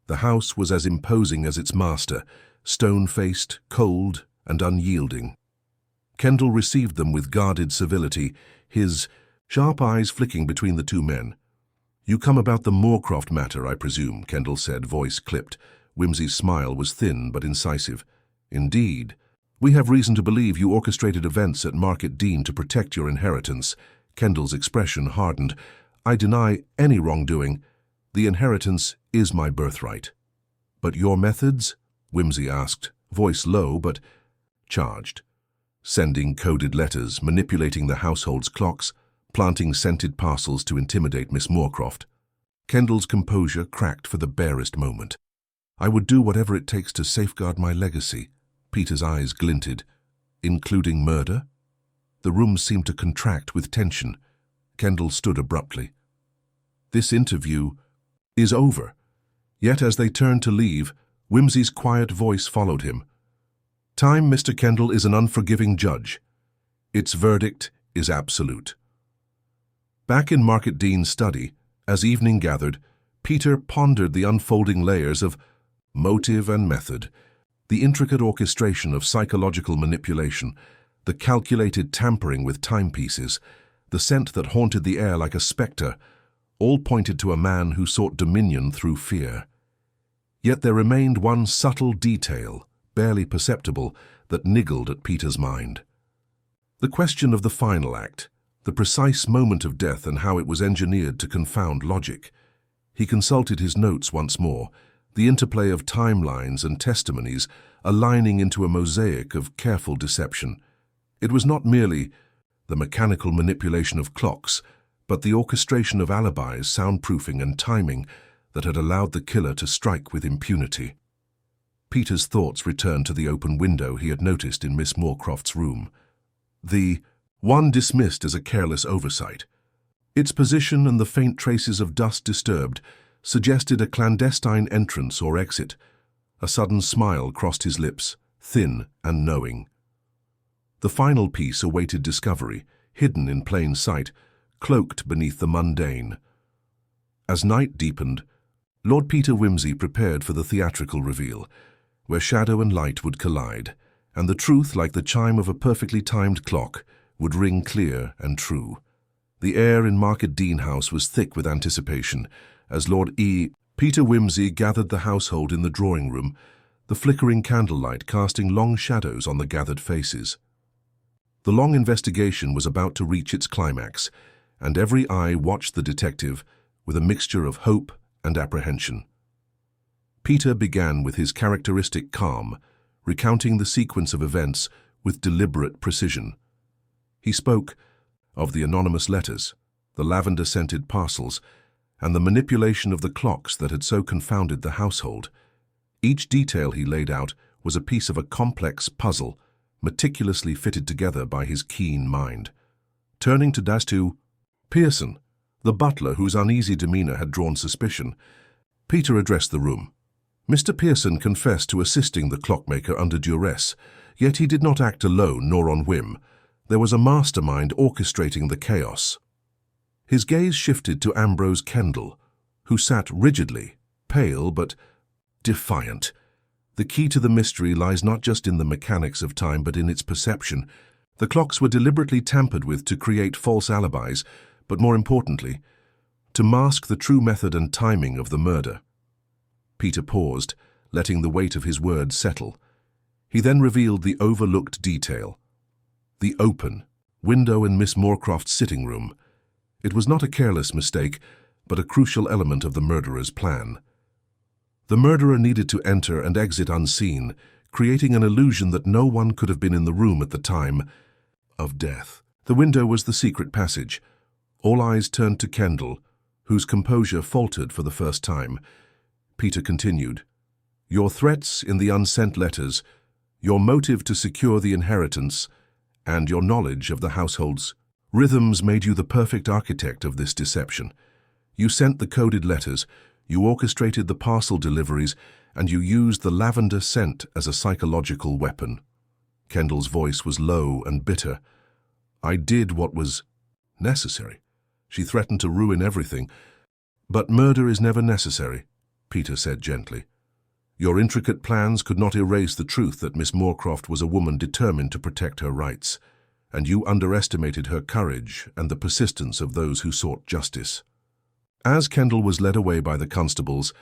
The house was as imposing as its master, stone-faced, cold, and unyielding. Kendall received them with guarded civility, his sharp eyes flicking between the two men. "You come about the Moorcroft matter, I presume," Kendall said, voice clipped. Whimsy's smile was thin but incisive. "Indeed. We have reason to believe you orchestrated events at Market Dean to protect your inheritance." Kendall's expression hardened. "I deny any wrongdoing. The inheritance is my birthright." "But your methods?" Whimsy asked, voice low but charged. "Sending coded letters, manipulating the household's clocks, planting scented parcels to intimidate Miss Moorcroft." Kendall's composure cracked for the barest moment. "I would do whatever it takes to safeguard my legacy." Peter's eyes glinted. "Including murder?" The room seemed to contract with tension. Kendall stood abruptly. "This interview is over." Yet as they turned to leave, Whimsy's quiet voice followed him. "Time, Mr. Kendall, is an unforgiving judge. Its verdict is absolute." Back in Market Dean's study, as evening gathered, Peter pondered the unfolding layers of motive and method, the intricate orchestration of psychological manipulation, the calculated tampering with timepieces, the scent that haunted the air like a spectre, all pointed to a man who sought dominion through fear. Yet there remained one subtle detail, barely perceptible, that niggled at Peter's mind. The question of the final act, the precise moment of death and how it was engineered to confound logic. He consulted his notes once more, the interplay of timelines and testimonies aligning into a mosaic of careful deception. It was not merely the mechanical manipulation of clocks, but the orchestration of alibis, soundproofing and timing that had allowed the killer to strike with impunity. Peter's thoughts returned to the open window he had noticed in Miss Moorcroft's room. The one dismissed as a careless oversight. Its position and the faint traces of dust disturbed suggested a clandestine entrance or exit. A sudden smile crossed his lips, thin and knowing. The final piece awaited discovery, hidden in plain sight, cloaked beneath the mundane. As night deepened, Lord Peter Wimsey prepared for the theatrical reveal, where shadow and light would collide, and the truth, like the chime of a perfectly timed clock, would ring clear and true. The air in Market Dean House was thick with anticipation, as Lord Peter Wimsey gathered the household in the drawing-room, the flickering candlelight casting long shadows on the gathered faces. The long investigation was about to reach its climax, and every eye watched the detective with a mixture of hope and apprehension. Peter began with his characteristic calm, recounting the sequence of events with deliberate precision. He spoke of the anonymous letters, the lavender-scented parcels, and the manipulation of the clocks that had so confounded the household. Each detail he laid out was a piece of a complex puzzle, meticulously fitted together by his keen mind. Turning to Pearson, the butler whose uneasy demeanor had drawn suspicion, Peter addressed the room. Mr. Pearson confessed to assisting the clockmaker under duress, yet he did not act alone nor on whim. There was a mastermind orchestrating the chaos. His gaze shifted to Ambrose Kendall, who sat rigidly, pale but defiant. The key to the mystery lies not just in the mechanics of time but in its perception. The clocks were deliberately tampered with to create false alibis, but more importantly, to mask the true method and timing of the murder. Peter paused, letting the weight of his words settle. He then revealed the overlooked detail. The open window in Miss Moorcroft's sitting room. It was not a careless mistake, but a crucial element of the murderer's plan. The murderer needed to enter and exit unseen, creating an illusion that no one could have been in the room at the time of death. The window was the secret passage. All eyes turned to Kendall, whose composure faltered for the first time. Peter continued, "Your threats in the unsent letters, your motive to secure the inheritance, and your knowledge of the household's rhythms made you the perfect architect of this deception. You sent the coded letters, you orchestrated the parcel deliveries, and you used the lavender scent as a psychological weapon." Kendall's voice was low and bitter. "I did what was necessary." She threatened to ruin everything. "But murder is never necessary," Peter said gently. "Your intricate plans could not erase the truth that Miss Moorcroft was a woman determined to protect her rights, and you underestimated her courage and the persistence of those who sought justice." As Kendall was led away by the constables,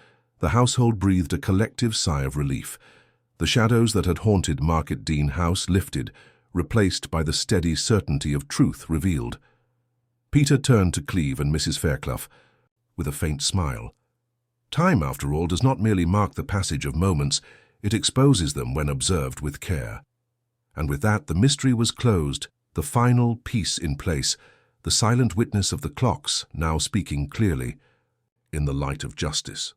the household breathed a collective sigh of relief. The shadows that had haunted Market Dean House lifted, replaced by the steady certainty of truth revealed. Peter turned to Cleve and Mrs. Fairclough with a faint smile. Time, after all, does not merely mark the passage of moments, it exposes them when observed with care. And with that, the mystery was closed, the final piece in place, the silent witness of the clocks now speaking clearly in the light of justice.